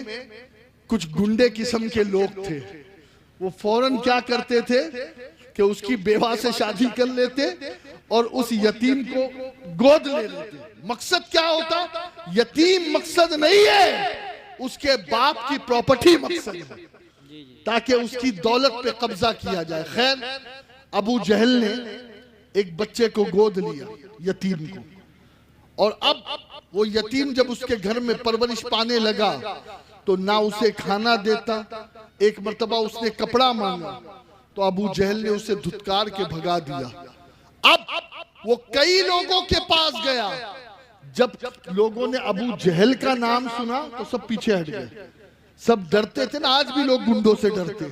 कुछ गुंडे किस्म के लोग थे। वो फौरन क्या करते थे कि उसकी बेवा से शादी कर लेते और उस यतीम को गोद ले लेते। मकसद क्या होता? यतीम मकसद नहीं है, उसके बाप की प्रॉपर्टी मकसद है, ताकि उसकी दौलत पे कब्जा किया जाए। खैर, अबू जहल ने एक बच्चे को गोद लिया, यतीम को, और अब वो यतीम जब उसके घर में परवरिश पाने लगा तो ना उसे खाना देता। एक मर्तबा उसने कपड़ा मांगा तो अबू जहल ने उसे धुतकार के भगा दिया। अब वो कई लोगों के पास गया। जब लोगों ने अबू जहल का नाम सुना तो सब पीछे हट गए। सब डरते थे ना, आज भी लोग गुंडों से डरते।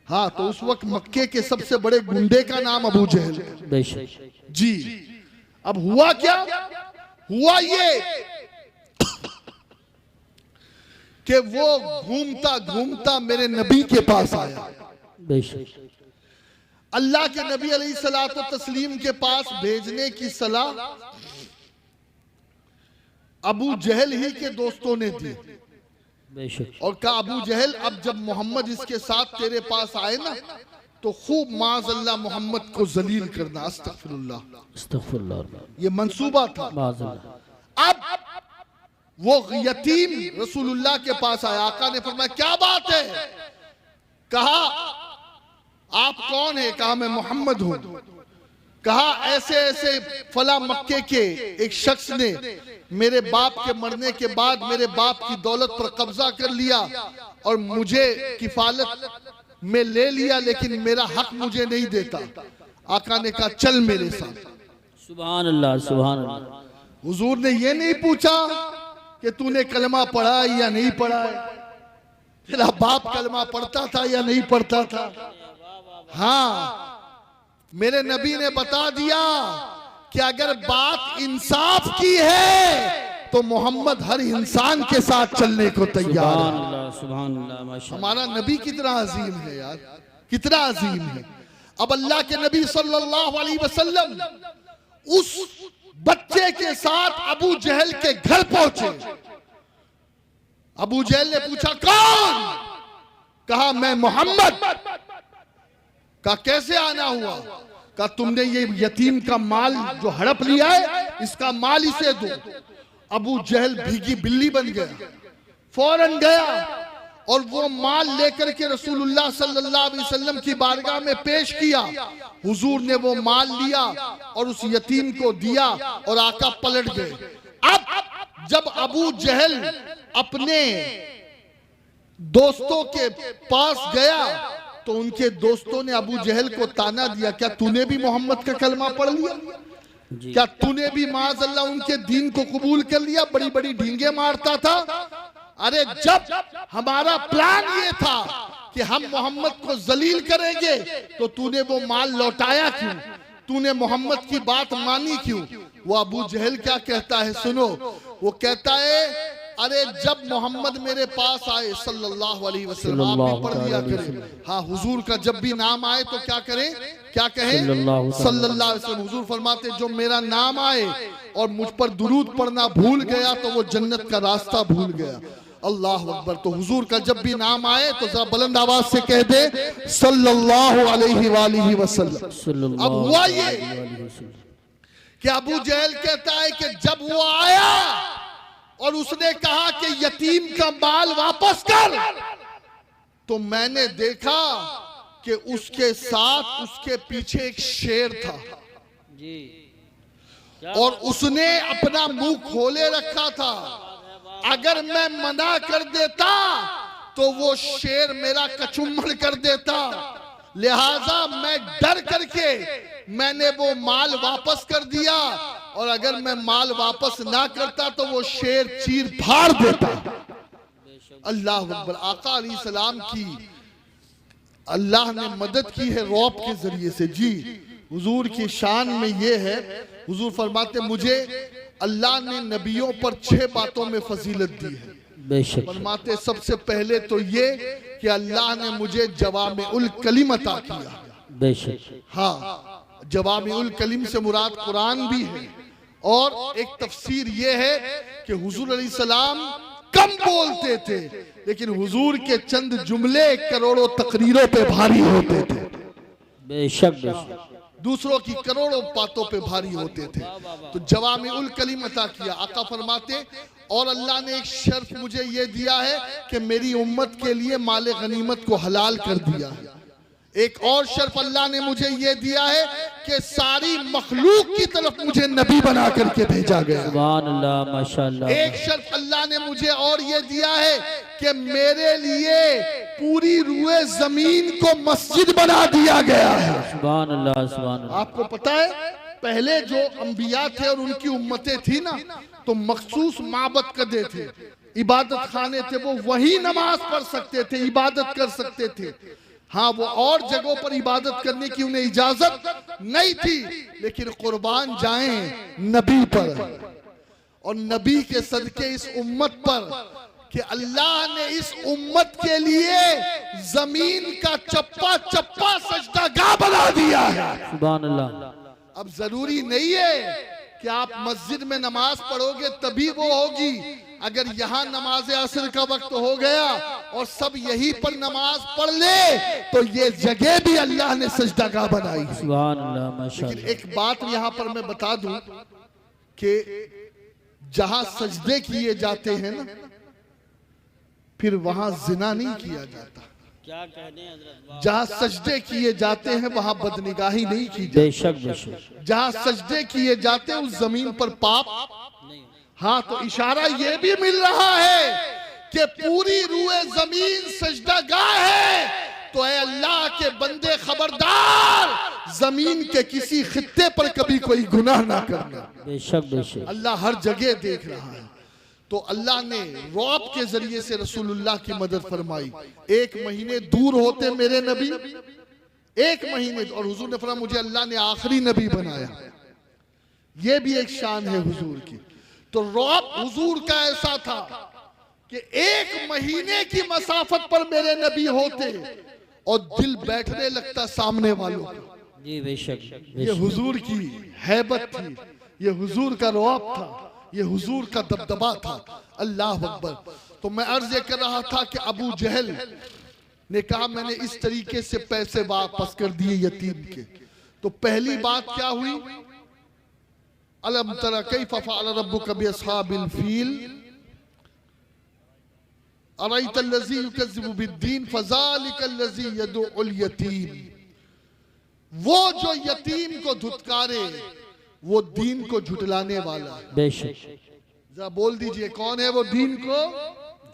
हाँ, तो उस वक्त मक्के के सबसे बड़े गुंडे का नाम अबू जहल जी। अब हुआ क्या? हुआ ये कि वो घूमता घूमता मेरे नबी के पास आया। अल्लाह के नबी अलैहिस्सलातु तस्लीम के पास भेजने की सलाह अबू जहल ही के दोस्तों ने दी
बेशक
और कहा अबू जहल अब जब मोहम्मद इसके साथ तेरे पास आए ना तो खूब माज़अल्लाह मोहम्मद को जलील करना। अस्तगफिरुल्लाह,
अस्तगफिरुल्लाह,
ये मंसूबा था।
माज़अल्लाह।
अब वो यतीम रसूलुल्लाह के पास आया, आका ने फरमाया क्या बात है? कहा आप कौन है? कहा मैं मोहम्मद हूं। कहा ऐसे ऐसे फला मक्के के एक शख्स ने मेरे बाप के मरने के बाद मेरे बाप की दौलत पर कब्जा कर लिया और मुझे किफालत में ले लिया, लेकिन मेरा हक मुझे नहीं देता। आका ने कहा चल मेरे साथ।
सुभान अल्लाह, सुभान अल्लाह।
हुजूर ने ये नहीं पूछा कि तूने कलमा पढ़ा है या नहीं पढ़ा है, तेरा बाप कलमा पढ़ता था या नहीं पढ़ता था। हाँ, मेरे नबी ने बता दिया कि अगर बात इंसाफ की है तो मोहम्मद हर इंसान के साथ चलने को तैयार है।
सुभान अल्लाह, सुभान अल्लाह, माशाअल्लाह।
हमारा नबी कितना अजीम है यार, कितना अजीम है। अब अल्लाह के नबी सल्लल्लाहु अलैहि वसल्लम उस बच्चे के साथ अबू जहल के घर पहुंचे। अबू जहल ने पूछा कौन? कहा मैं मोहम्मद। कहा कैसे आना हुआ? कहा तुमने ये यतीम का माल जो हड़प लिया है इसका माल इसे दो। अबू जहल भीगी बिल्ली बन गया, फौरन गया और वो माल लेकर के रसूलुल्लाह सल्लल्लाहु अलैहि वसल्लम की बारगाह में पेश किया। हुजूर ने वो माल लिया और उस यतीम को दिया और आका पलट गए। अब जब अबू जहल अपने दोस्तों के पास गया तो उनके दोस्तों ने अबू जहल को ताना दिया, क्या तूने भी मोहम्मद का कलमा पढ़ लिया? क्या तूने भी माज़अल्लाह उनके दीन को कबूल कर लिया? बड़ी बड़ी ढींगे मारता था। अरे जब हमारा प्लान ये था कि हम मोहम्मद को जलील करेंगे तो तूने वो माल लौटाया क्यों? तूने मोहम्मद की बात मानी क्यों? वो अबू जहल क्या कहता है सुनो, वो कहता है अरे जब मोहम्मद मेरे पास आए सल्लल्लाहु अलैहि वसल्लम, आप भी पढ़ लिया करें। हाँ, हुजूर का जब भी नाम आए तो क्या करें, क्या कहें? सल्लल्लाहु अलैहि वसल्लम। हुजूर फरमाते जो मेरा नाम आए और मुझ पर दुरूद पढ़ना भूल गया तो वो जन्नत का रास्ता भूल गया। अल्लाह अकबर। तो हुजूर का जब भी नाम आए तो जरा बुलंद आवाज से कह दे सल्लल्लाहु अलैहि वसल्लम। अब हुआ ये कि अबू जहल कहता है कि जब वो आया और उसने कहा कि यतीम का माल वापस कर, तो मैंने देखा कि उसके साथ उसके पीछे एक शेर था
जी,
और उसने अपना मुंह खोले रखा था। अगर मैं मना कर देता तो वो शेर मेरा कचुम्बड़ कर देता, लिहाजा मैं डर करके मैंने वो माल वापस कर दिया, और अगर मैं माल वापस ना करता तो वो शेर चीर फाड़ देता। अल्लाह अकबर। आका अलैहि सलाम की अल्लाह ने मदद की है रौब के जरिए से। जी, हुजूर की शान में ये है, हुजूर फरमाते मुझे अल्लाह ने नबियों पर 6 बातों में फजीलत दी है।
बेशक।
फरमाते सबसे पहले तो ये कि अल्लाह ने मुझे जवामिउल कलिम अता किया।
बेशक।
हाँ, जवामिउल कलिम से मुराद कुरान भी है, और एक तफसीर ये है कि हुजूर अलैहि सलाम कम बोलते थे लेकिन हुजूर के चंद जुमले करोड़ों तकरीरों पे भारी होते थे।
बेशक बेशक।
दूसरों की करोड़ों बातों पे भारी होते थे। तो जवामिउल कलिम अता किया। आका फरमाते और अल्लाह ने एक शर्त मुझे ये दिया है कि मेरी उम्मत के लिए माले गनीमत को हलाल कर दिया है। एक और शर्त अल्लाह ने मुझे ये दिया है कि सारी मखलूक की तरफ मुझे नबी बना करके भेजा गया।
सुभान अल्लाह, माशाअल्लाह।
एक शर्त अल्लाह ने मुझे और ये दिया है कि मेरे लिए पूरी रूए जमीन को मस्जिद बना दिया गया है।
सुभान अल्लाह, सुभान अल्लाह।
आपको पता है पहले जो अंबिया थे और उनकी उम्मतें थी ना, तो मखसूस माबद कदे थे, इबादत खाने थे, वो वही नमाज पढ़ सकते थे, इबादत कर सकते थे। हाँ, वो और जगहों पर इबादत करने की उन्हें इजाजत नहीं थी, लेकिन कुर्बान जाएं नबी पर, और नबी के सदके इस उम्मत पर कि अल्लाह ने इस उम्मत के लिए जमीन का चप्पा चप्पा सजदागाह बना दिया है।
सुभान अल्लाह।
अब जरूरी नहीं है कि आप मस्जिद में नमाज पढ़ोगे तभी वो होगी। अगर यहाँ नमाज असर का वक्त हो गया और सब यहीं पर नमाज पढ़ ले तो ये जगह भी अल्लाह ने सजदागाह बनाई।
सुभान अल्लाह,
लेकिन
माशाअल्लाह।
एक बात यहाँ पर मैं बता दूं कि जहां सजदे किए जाते हैं ना, फिर वहां जिना नहीं किया जाता।
क्या कहने हजरत।
जहां सजदे किए जाते हैं वहां बदनिगाही नहीं की जाती।
बेशक बेशक।
जहां सजदे किए जाते हैं उस जमीन पर पाप
नहीं।
हाँ, तो इशारा ये भी मिल रहा है कि पूरी रूए जमीन सजदागाह है। तो ऐ अल्लाह के बंदे खबरदार, जमीन के किसी खित्ते पर कभी कोई गुनाह ना करना।
बेशक बेशक।
अल्लाह हर जगह देख रहा है। तो अल्लाह ने रौब के जरिए से रसूलुल्लाह की मदद फरमाई। 1 महीने दूर होते मेरे नबी, 1 महीने, और हुजूर ने फरमाया मुझे अल्लाह ने आखिरी नबी बनाया। ये भी एक शान है हुजूर की। तो रौब हुजूर का ऐसा था कि 1 महीने की मसाफत पर मेरे नबी होते और दिल बैठने लगता सामने वालों को।
जी बेशक
ये
बेशक।
हुजूर की हैबत थी, ये हुजूर का रौब था, ये हुजूर का दबदबा था। अल्लाह अकबर। तो मैं अर्ज ये कर रहा था कि अबू जहल ने कहा मैंने इस तरीके से पैसे वापस कर दिए यतीम के। तो पहली बात क्या हुई, अलम तरा कैफ़ फ़अल रब्बुका बिअस्हाबिल फील अरअयतल्लज़ी युकज़्ज़िबु बिद्दीन फ़ज़ालिकल्लज़ी यदउल यतीम। वो जो यतीम को धुतकारे वो दीन को झुटलाने वाला।
बेशक।
जरा बोल दीजिए कौन है वो दीन को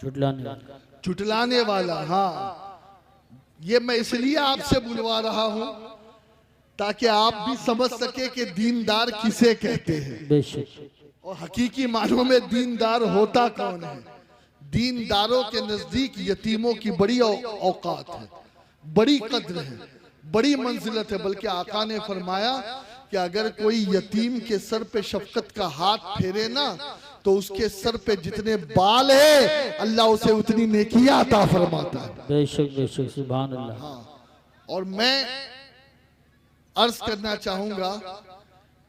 झुटलाने वाला।
झुटलाने वाला। हाँ, ये मैं इसलिए आपसे बुलवा रहा हूं ताकि आप भी समझ सके कि दीनदार किसे कहते हैं
बेशक।
और हकीकी मानों में दीनदार होता कौन है। दीनदारों के नजदीक यतीमों की बड़ी औकात है, बड़ी कद्र है, बड़ी मंजिलत है। बल्कि आका ने फरमाया कि अगर कोई यतीम के सर पे शफकत का हाथ फेरे ना तो उसके सर पे जितने बाल है अल्लाह उसे उतनी नेकियां अता फरमाता है।
बेशक बेशक। सुभान अल्लाह।
हाँ, और मैं अर्ज करना चाहूंगा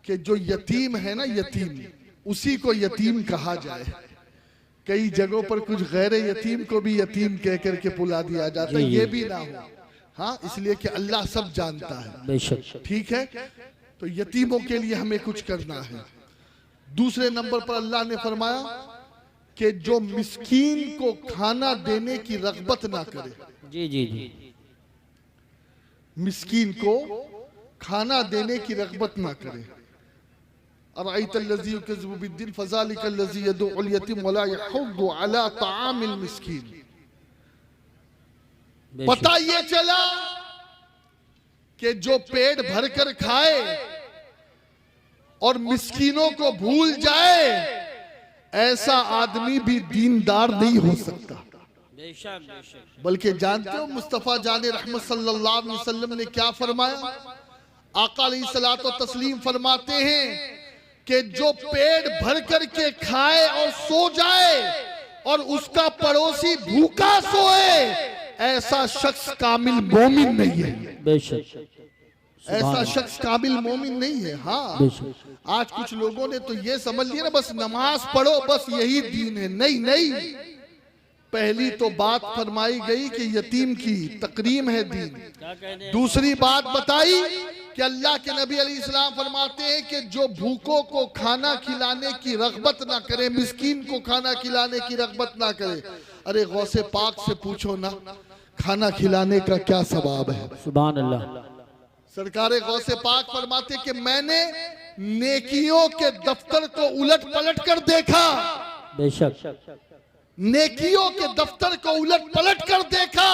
कि जो यतीम है ना, यतीम उसी को यतीम कहा जाए। कई जगहों पर कुछ गैर यतीम को भी यतीम कह करके पुला दिया जाता है, ये भी ना हो। हाँ, इसलिए कि अल्लाह सब जानता है।
बेशक।
ठीक है, तो यतीमों के लिए हमें कुछ करना है। दूसरे नंबर पर अल्लाह ने फरमाया कि जो मिस्कीन को खाना देने की रग़बत ना करे।
जी जी जी।
मिस्कीन को खाना देने की रग़बत ना करे। अरअयतल्लज़ी युकज़्ज़िबु बिद्दीन फ़ज़ालिकल्लज़ी यदउल यतीम वला यहुद्दु अला तआमिल मिस्कीन। पता ये चला कि जो पेट भरकर खाए और मिस्कीनों को भूल जाए ऐसा आदमी भी दीनदार नहीं हो सकता। बल्कि जानते हो मुस्तफ़ा जाने रहमत सल्लल्लाहु अलैहि वसल्लम ने क्या फरमाया। आका अलैहिस्सलातो तस्लीम फरमाते हैं कि जो पेट भर कर के खाए और सो जाए और उसका पड़ोसी भूखा सोए ऐसा शख्स कामिल मोमिन नहीं है।
बेशक।
ऐसा शख्स काबिल मोमिन नहीं है। हाँ, आज कुछ लोगों ने तो ये समझ लिया ना बस नमाज पढ़ो बस यही दीन है। नहीं नहीं, पहली तो बात फरमाई गई कि यतीम की तकरीम है दीन। दूसरी बात बताई कि अल्लाह के नबी अलैहिस्सलाम फरमाते हैं कि जो भूखों को खाना खिलाने की रग़बत ना करे, मिस्कीन को खाना खिलाने की रग़बत ना करे। अरे गौसे पाक से पूछो ना खाना खिलाने का क्या सवाब है।
सुभान अल्लाह।
सरकारे गौसे पाक फरमाते कि मैंने नेकियों के दफ्तर को उलट पलट कर देखा।
बेशक।
नेकियों के दफ्तर को उलट पलट कर देखा।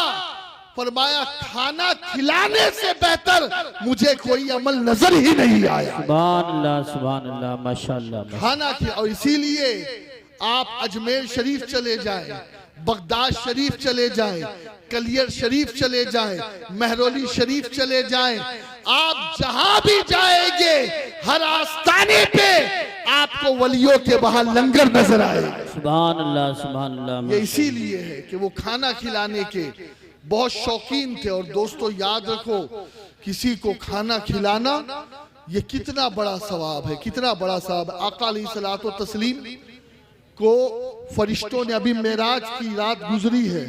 फरमाया खाना खिलाने से बेहतर मुझे कोई अमल नजर ही नहीं आया।
सुभान अल्लाह माशाअल्लाह।
खाना खिला, और इसीलिए आप अजमेर शरीफ चले जाएं, बगदाद शरीफ चले जाएं, कलियर शरीफ चले जाएं, महरौली शरीफ चले जाएं, आप जहां भी जाएंगे हर आस्ताने पे आपको वलियों के बाहर लंगर नजर आए।
सुभान अल्लाह, सुभान अल्लाह।
ये इसीलिए है कि वो खाना खिलाने के बहुत शौकीन थे। और दोस्तों याद रखो, किसी को खाना खिलाना ये कितना बड़ा सवाब है, कितना बड़ा सवाब है। आका अलैहिस्सलातु व तस्लीम को फरिश्तों ने, अभी मेराज की रात गुजरी है,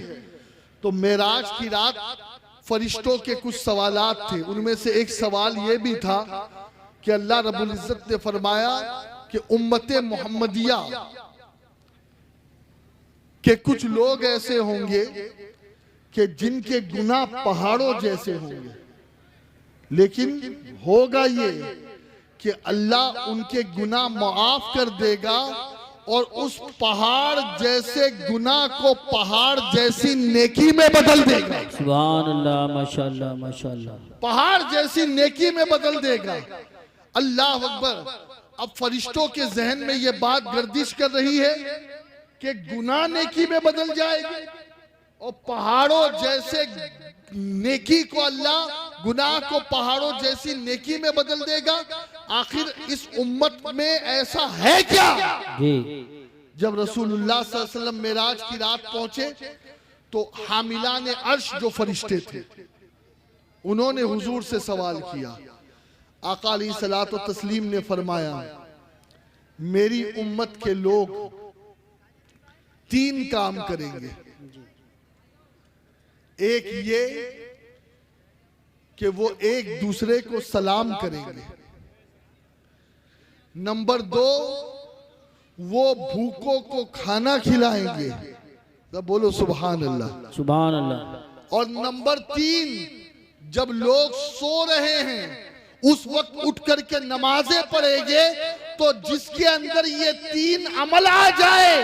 तो मेराज की रात फरिश्तों के कुछ सवालात थे। उनमें से एक सवाल ये भी था कि अल्लाह रब्बुल इज्जत ने फरमाया कि उम्मते मोहम्मदिया के कुछ लोग ऐसे होंगे कि जिनके गुनाह पहाड़ों जैसे होंगे, लेकिन होगा ये कि अल्लाह उनके गुनाह माफ कर देगा और उस पहाड़ जैसे गुनाह को पहाड़ जैसी नेकी में बदल देगा।
सुभान अल्लाह, माशाअल्लाह, माशाअल्लाह।
पहाड़ जैसी नेकी में बदल देगा। अल्लाह अकबर। अब फरिश्तों के जहन में ये बात गर्दिश कर रही है कि गुनाह नेकी में बदल जाएगी और पहाड़ों जैसे नेकी को अल्लाह गुनाह को पहाड़ों जैसी नेकी में बदल देगा। आखिर इस उम्मत में ऐसा है क्या?
जी।
जब रसूलुल्लाह सल्लल्लाहु अलैहि वसल्लम मेराज की रात पहुंचे तो हामिलान अर्श जो फरिश्ते थे उन्होंने हुजूर से सवाल किया। आका अलैहिस्सलातु व तस्लीम ने फरमाया, मेरी उम्मत के लोग 3 काम करेंगे। एक ये कि वो एक दूसरे को सलाम करेंगे। नंबर 2, वो भूखों को खाना खिलाएंगे। तो बोलो सुभान अल्लाह,
सुभान अल्लाह।
और नंबर 3, जब लोग सो रहे हैं उस वक्त उठ करके नमाजें पढ़ेंगे, तो जिसके अंदर ये 3 अमल आ जाए,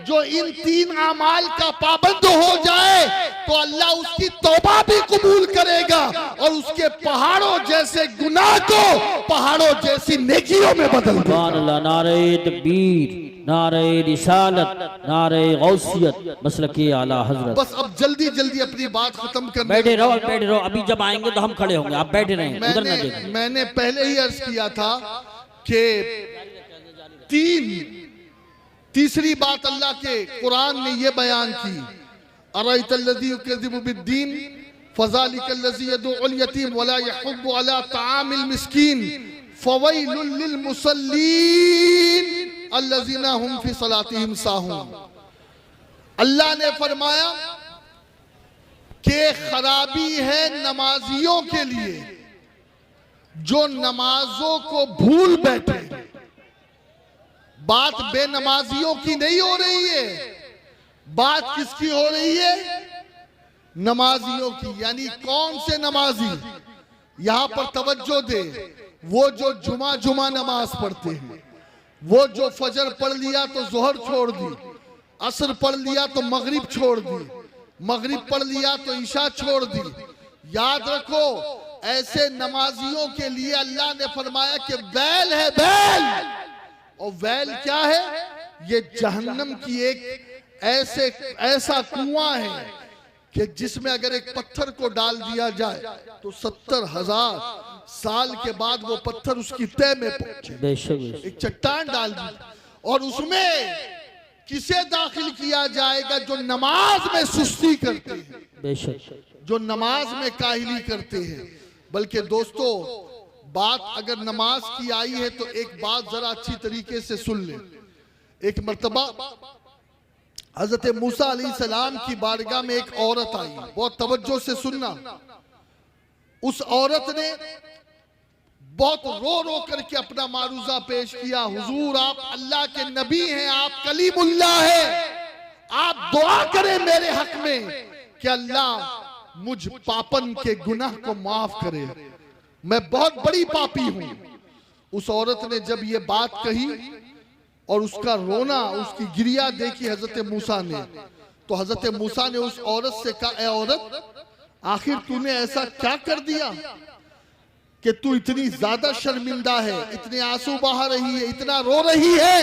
जो इन 3 अमाल का पाबंद हो जाए, तो अल्लाह उसकी तौबा भी कबूल करेगा और उसके पहाड़ों जैसे गुनाह को पहाड़ों जैसी नेकियों में बदल देगा।
सुभान अल्लाह। नारे तकबीर, नारे रिसालत, नारे गौसियत, मसलके आला हजरत।
बस अब जल्दी जल्दी अपनी बात खत्म करने।
बैठे रहो, बैठे रहो। अभी जब आएंगे तो हम खड़े होंगे, आप बैठे रहें, उधर ना देखें।
मैंने पहले ही अर्ज किया था कि तीसरी बात अल्लाह के कुरान ने यह बयान की, अराइतल्लज़ी युकज़्ज़िबु बिद्दीन फ़ज़ालिकल्लज़ी यदउल यतीम वला यहुद्दु अला तआमिल मिस्कीन फ़वैलुल लिल मुसल्लीन अल्लज़ीना हुम फ़ी सलातिहिम साहून। अल्लाह ने फरमाया कि खराबी है नमाजियों के लिए जो नमाजों को भूल बैठे। बात बेनमाजियों की नहीं हो रही है, बात किसकी हो रही है? नमाजियों की। यानी कौन से नमाजी? यहां पर तवज्जो दे, वो जो जुमा नमाज पढ़ते हैं, वो जो फजर पढ़ लिया तो जोहर छोड़ दी, असर पढ़ लिया तो मगरिब छोड़ दी, मगरिब पढ़ लिया तो ईशा छोड़ दी। याद रखो, ऐसे नमाजियों के लिए अल्लाह ने फरमाया कि बैल है, बैल। और वैल क्या है? ये जहन्नम की एक ऐसा कुआं है कि जिसमें अगर एक पत्थर को डाल दिया जाए तो 70,000 साल के बाद वो पत्थर उसकी तह में पहुंचे। एक चट्टान डाल दी और उसमें किसे दाखिल किया जाएगा? जो नमाज में सुस्ती करते हैं,
बेशक,
जो नमाज में काहिली करते हैं। बल्कि दोस्तों, बात अगर नमाज की आई है तो एक बात जरा अच्छी तरीके से सुन ले। एक मर्तबा हजरत मूसा अलैहिस्सलाम की बारगाह में एक औरत आई। बहुत तवज्जो से सुनना। उस औरत ने बहुत रो रो करके अपना मारूजा पेश किया। हुजूर, आप अल्लाह के नबी हैं, आप कलीमुल्लाह हैं, आप दुआ करें मेरे हक में कि अल्लाह मुझ पापन के गुनाह को माफ करे, मैं बहुत बड़ी पापी हूं। उस औरत ने जब ये बात कही और उसका रोना, उसकी गिरिया देखी हजरत मूसा ने, तो हजरत मूसा ने उस औरत से कहा, ए औरत, आखिर तूने ऐसा क्या कर दिया कि तू इतनी ज्यादा शर्मिंदा है, इतने आंसू बहा रही है, इतना रो रही है?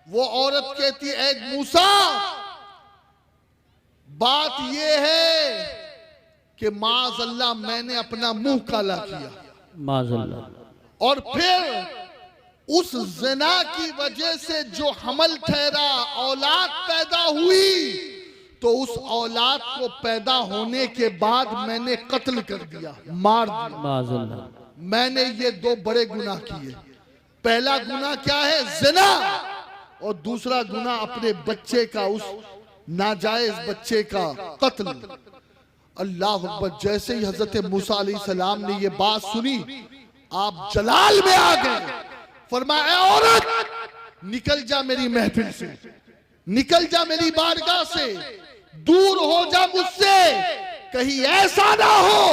वो औरत कहती है, ए मूसा, बात ये है कि माज़अल्लाह मैंने अपना मुंह काला किया,
माज़अल्लाह,
और फिर उस ज़िना की वजह से जो हमल ठहरा, औलाद पैदा हुई, तो उस औलाद को पैदा होने के बाद मैंने कत्ल कर दिया, मार दिया।
माज़अल्लाह।
मैंने ये दो बड़े गुनाह किए। पहला गुनाह क्या है? ज़िना। और दूसरा गुनाह अपने बच्चे का, उस नाजायज बच्चे का कत्ल। अल्लाह अकबर। जैसे ही हजरत मूसा अलैहिस्सलाम ने ये बात सुनी, आप जलाल में आ गए। फरमाया, औरत निकल जा मेरी महफिल से, निकल जा मेरी बारगाह से, दूर हो जा मुझसे। कहीं ऐसा ना हो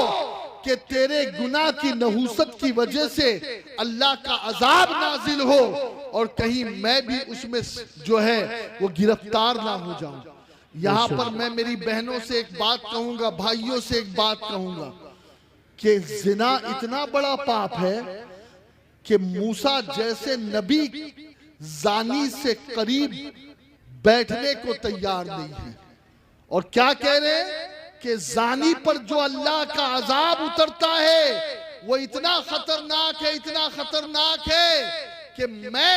कि तेरे गुनाह की नहूसत की वजह से अल्लाह का अजाब नाजिल हो और कहीं मैं भी उसमें जो है वो गिरफ्तार ना हो जाऊं। यहां पर मैं मेरी बहनों से एक बात कहूंगा, भाइयों से एक बात कहूंगा कि जिना इतना बड़ा पाप है कि मूसा जैसे नबी जानी से करीब बैठने को तैयार नहीं है। और क्या कह रहे हैं कि जानी पर जो अल्लाह का अजाब उतरता है वो इतना खतरनाक है, इतना खतरनाक है कि मैं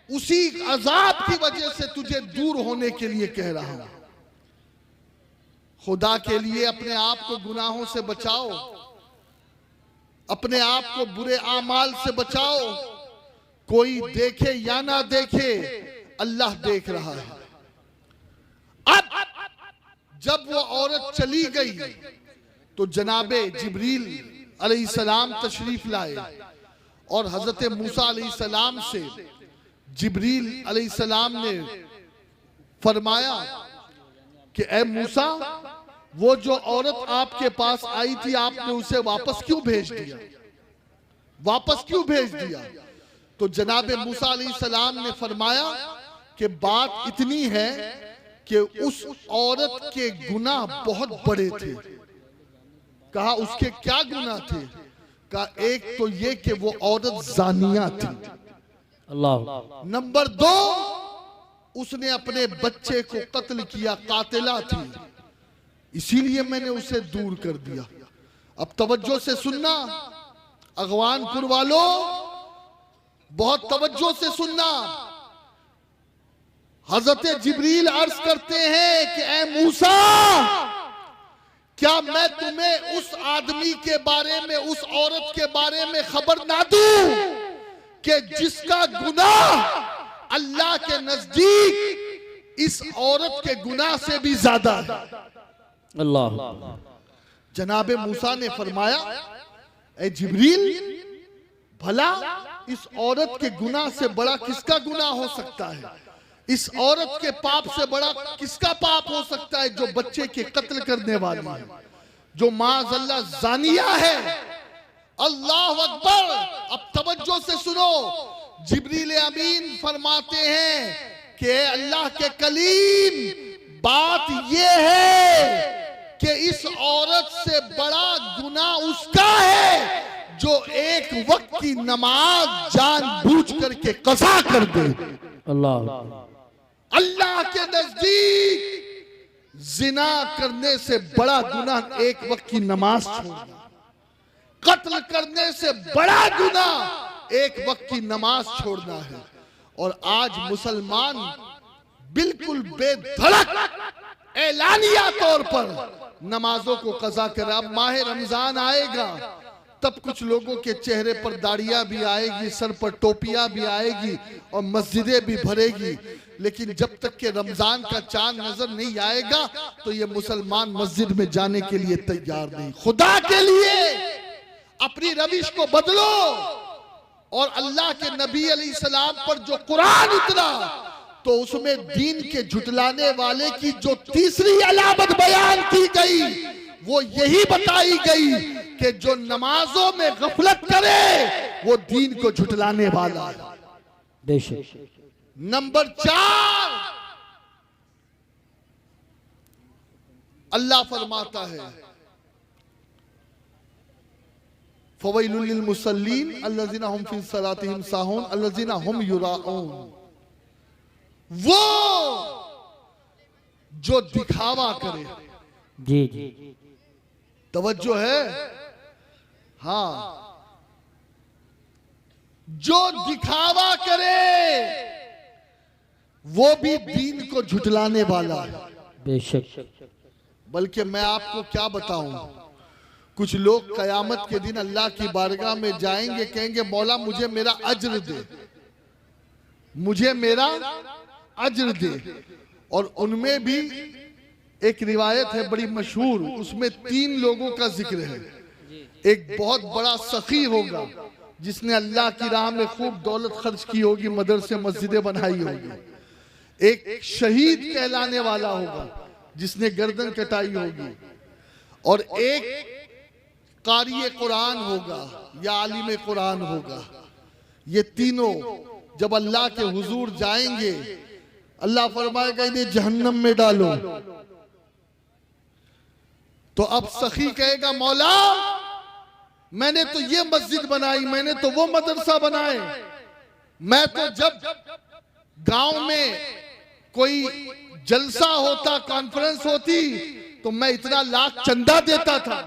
उसी अजाब की वजह से तुझे दूर होने के लिए कह रहा हूं। खुदा के लिए अपने आप को गुनाहों से बचाओ, अपने आप को बुरे आमाल से बचाओ। कोई देखे या ना देखे, अल्लाह देख रहा है। अब जब वो औरत चली गई तो जनाबे जिब्रील अलैहिस्सलाम तशरीफ लाए और हजरत मूसा अलैहिस्सलाम से जिब्रील अलैहिस्सलाम ने फरमाया कि ए मूसा, वो जो औरत आपके पास आई थी, आपने उसे वापस क्यों भेज दिया? वापस क्यों भेज दिया? तो जनाबे मूसा अलैहिस्सलाम ने फरमाया कि बात इतनी है कि उस औरत के गुनाह बहुत बड़े थे। कहा उसके क्या गुनाह थे? कहा एक तो ये कि वो औरत जानिया थी,
अल्लाह।
नंबर 2 उसने अपने बच्चे को कत्ल किया, कातिला थी, इसीलिए मैंने उसे दूर कर दिया। अब तवज्जो से सुनना अगवानपुर वालों, बहुत तवज्जो से सुनना। हजरत जिब्रील अर्ज करते हैं कि ए मूसा, क्या मैं तुम्हें उस आदमी के बारे में, उस औरत के बारे में खबर ना दूं कि जिसका गुनाह अल्लाह के नजदीक इस औरत के गुनाह से भी ज्यादा है?
अल्लाह।
जनाबे मूसा ने फरमाया, ए जिब्रील, भला इस औरत के गुनाह से बड़ा किसका गुनाह हो सकता है? इस औरत के पाप से बड़ा किसका पाप हो सकता है जो बच्चे के कत्ल करने वाली है, जो माज़अल्लाह जानिया है? अल्लाह अकबर। अब तवज्जो से सुनो, जिब्रील अमीन फरमाते हैं कि अल्लाह के कलीम, बात यह है कि इस औरत से बड़ा गुनाह उसका है जो एक वक्त की नमाज जानबूझ करके कज़ा कर दे।
अल्लाह।
अल्लाह के नजदीक जिना करने से बड़ा गुनाह एक वक्त की नमाज छोड़ना, कत्ल करने से बड़ा गुनाह एक वक्त की नमाज छोड़ना है। और आज मुसलमान बिल्कुल बेधड़क ऐलानिया तौर पर नमाजों को कज़ा करे। अब माह रमजान आएगा, तब कुछ लोगों के चेहरे पर दाढ़ियां भी आएगी, सर पर टोपियां भी आएगी और मस्जिदें भी भरेगी, लेकिन जब तक के रमजान का चांद नजर नहीं आएगा तो ये मुसलमान मस्जिद में जाने के लिए तैयार नहीं। खुदा के लिए अपनी रविश को बदलो और अल्लाह के नबी अलैहिस्सलाम पर जो कुरान उतरा तो उसमें दीन के झुटलाने वाले की जो तीसरी अलामत बयान की गई वो यही बताई गई कि जो नमाजों में गफलत करे वो दीन को झुटलाने वाला है।
बेशक।
नंबर 4, अल्लाह फरमाता है फवैलुल लिल मुसल्लीन अल्लज़ीना हुम फी सलातिहिम साहून अल्लज़ीना हुम युराऊन। वो जो दिखावा करे।
जी जी।
तवज्जो है? हाँ, जो दिखावा करे वो भी दीन को झुठलाने वाला है।
बेशक।
बल्कि मैं आपको क्या बताऊं, कुछ लोग कयामत के दिन अल्लाह की बारगाह में जाएंगे, कहेंगे मौला मुझे मेरा अज्र दे, मुझे मेरा अज्र दे। और उनमें भी एक रिवायत है बड़ी मशहूर, उसमें 3 लोगों का जिक्र है। एक बहुत बड़ा सखी होगा जिसने अल्लाह की राह में खूब दौलत खर्च की होगी, मदरसे मस्जिदें बनाई होगी। एक शहीद कहलाने वाला होगा जिसने गर्दन कटाई होगी। और एक कारी कुरान होगा या आलिम कुरान होगा। ये तीनों जब अल्लाह के हुजूर जाएंगे, अल्लाह फरमाएगा इन्हें जहन्नम में डालो। तो अब सखी कहेगा मौला मैंने तो ये मस्जिद बनाई, मैंने तो वो मदरसा बनाए, मैं तो जब गांव में कोई जलसा होता, कॉन्फ्रेंस होती, तो मैं इतना लाख चंदा देता था,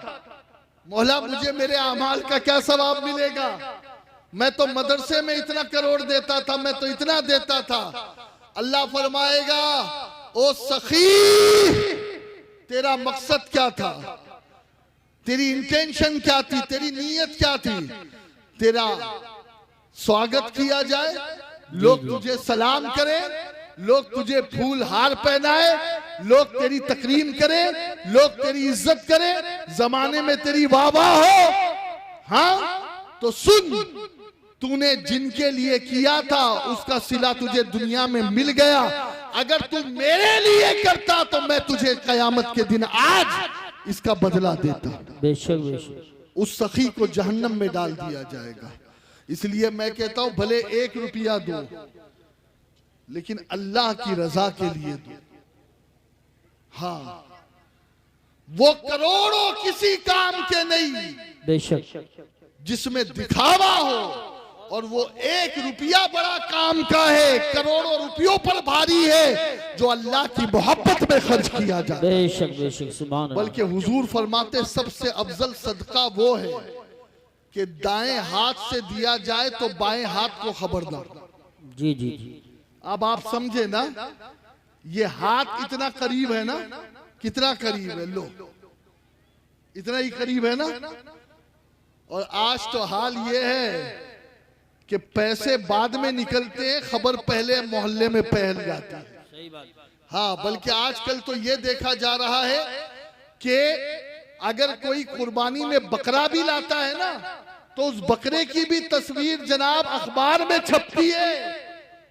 मौला मुझे मेरे अमाल का क्या सवाब मिलेगा? मैं तो मदरसे में इतना करोड़ देता था, मैं तो इतना देता था। अल्लाह फरमाएगा ओ सखी तेरा मकसद क्या था, तेरी इंटेंशन क्या थी, तेरी नीयत क्या थी? तेरा स्वागत किया जाए, लोग तुझे सलाम करें, लोग तुझे फूल हार पहनाए, लोग तेरी तकरीम करें, लोग तेरी इज्जत करें, जमाने में तेरी वाह-वाह हो। हाँ तो सुन, तूने जिनके लिए किया था उसका सिला तुझे दुनिया में मिल गया। अगर तू मेरे लिए करता तो मैं तुझे कयामत के दिन आज इसका बदला देता।
बेशक बेशक।
उस सखी को जहन्नम में डाल दिया जाएगा। इसलिए मैं कहता हूं भले 1 रुपया दो, लेकिन अल्लाह की रजा के लिए दो। हाँ वो करोड़ों किसी काम के नहीं,
बेशक,
जिसमें दिखावा हो, और वो 1 रुपया बड़ा काम का है, करोड़ों रुपयों पर भारी है, जो अल्लाह की मोहब्बत में खर्च किया जाए।
बेशक बेशक, सुभान अल्लाह।
बल्कि हुजूर फरमाते सबसे अफजल सदका वो है कि दाएं हाथ से दिया जाए तो बाएं हाथ को खबरदार।
जी जी जी।
अब आप समझे ना, ये हाथ इतना करीब है ना, कितना करीब है, लो इतना ही करीब है ना। और आज तो हाल ये है कि पैसे बाद में निकलते हैं, खबर पहले मोहल्ले में फैल जाती है।
सही बात।
हाँ बल्कि आजकल तो ये देखा जा रहा है कि अगर कोई कुर्बानी में बकरा भी लाता है ना, तो उस बकरे की भी तस्वीर जनाब अखबार में छपती है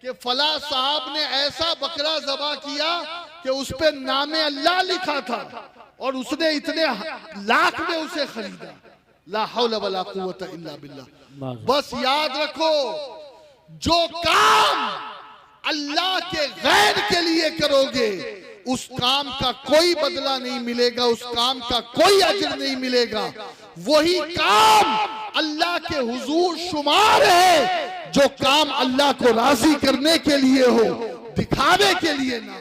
कि फला साहब ने ऐसा बकरा ज़बा किया कि उस पे नामे अल्लाह लिखा था और उसने इतने लाख में उसे खरीदा। ला हौला वला कुव्वता इल्ला बिल्लाह। बस याद रखो, जो काम अल्लाह के गैर के लिए करोगे उस काम का कोई बदला नहीं मिलेगा, उस काम का कोई अजर नहीं मिलेगा। वही काम अल्लाह के हुजूर शुमार है जो काम अल्लाह को राजी करने के लिए हो, दिखावे के लिए ना हो।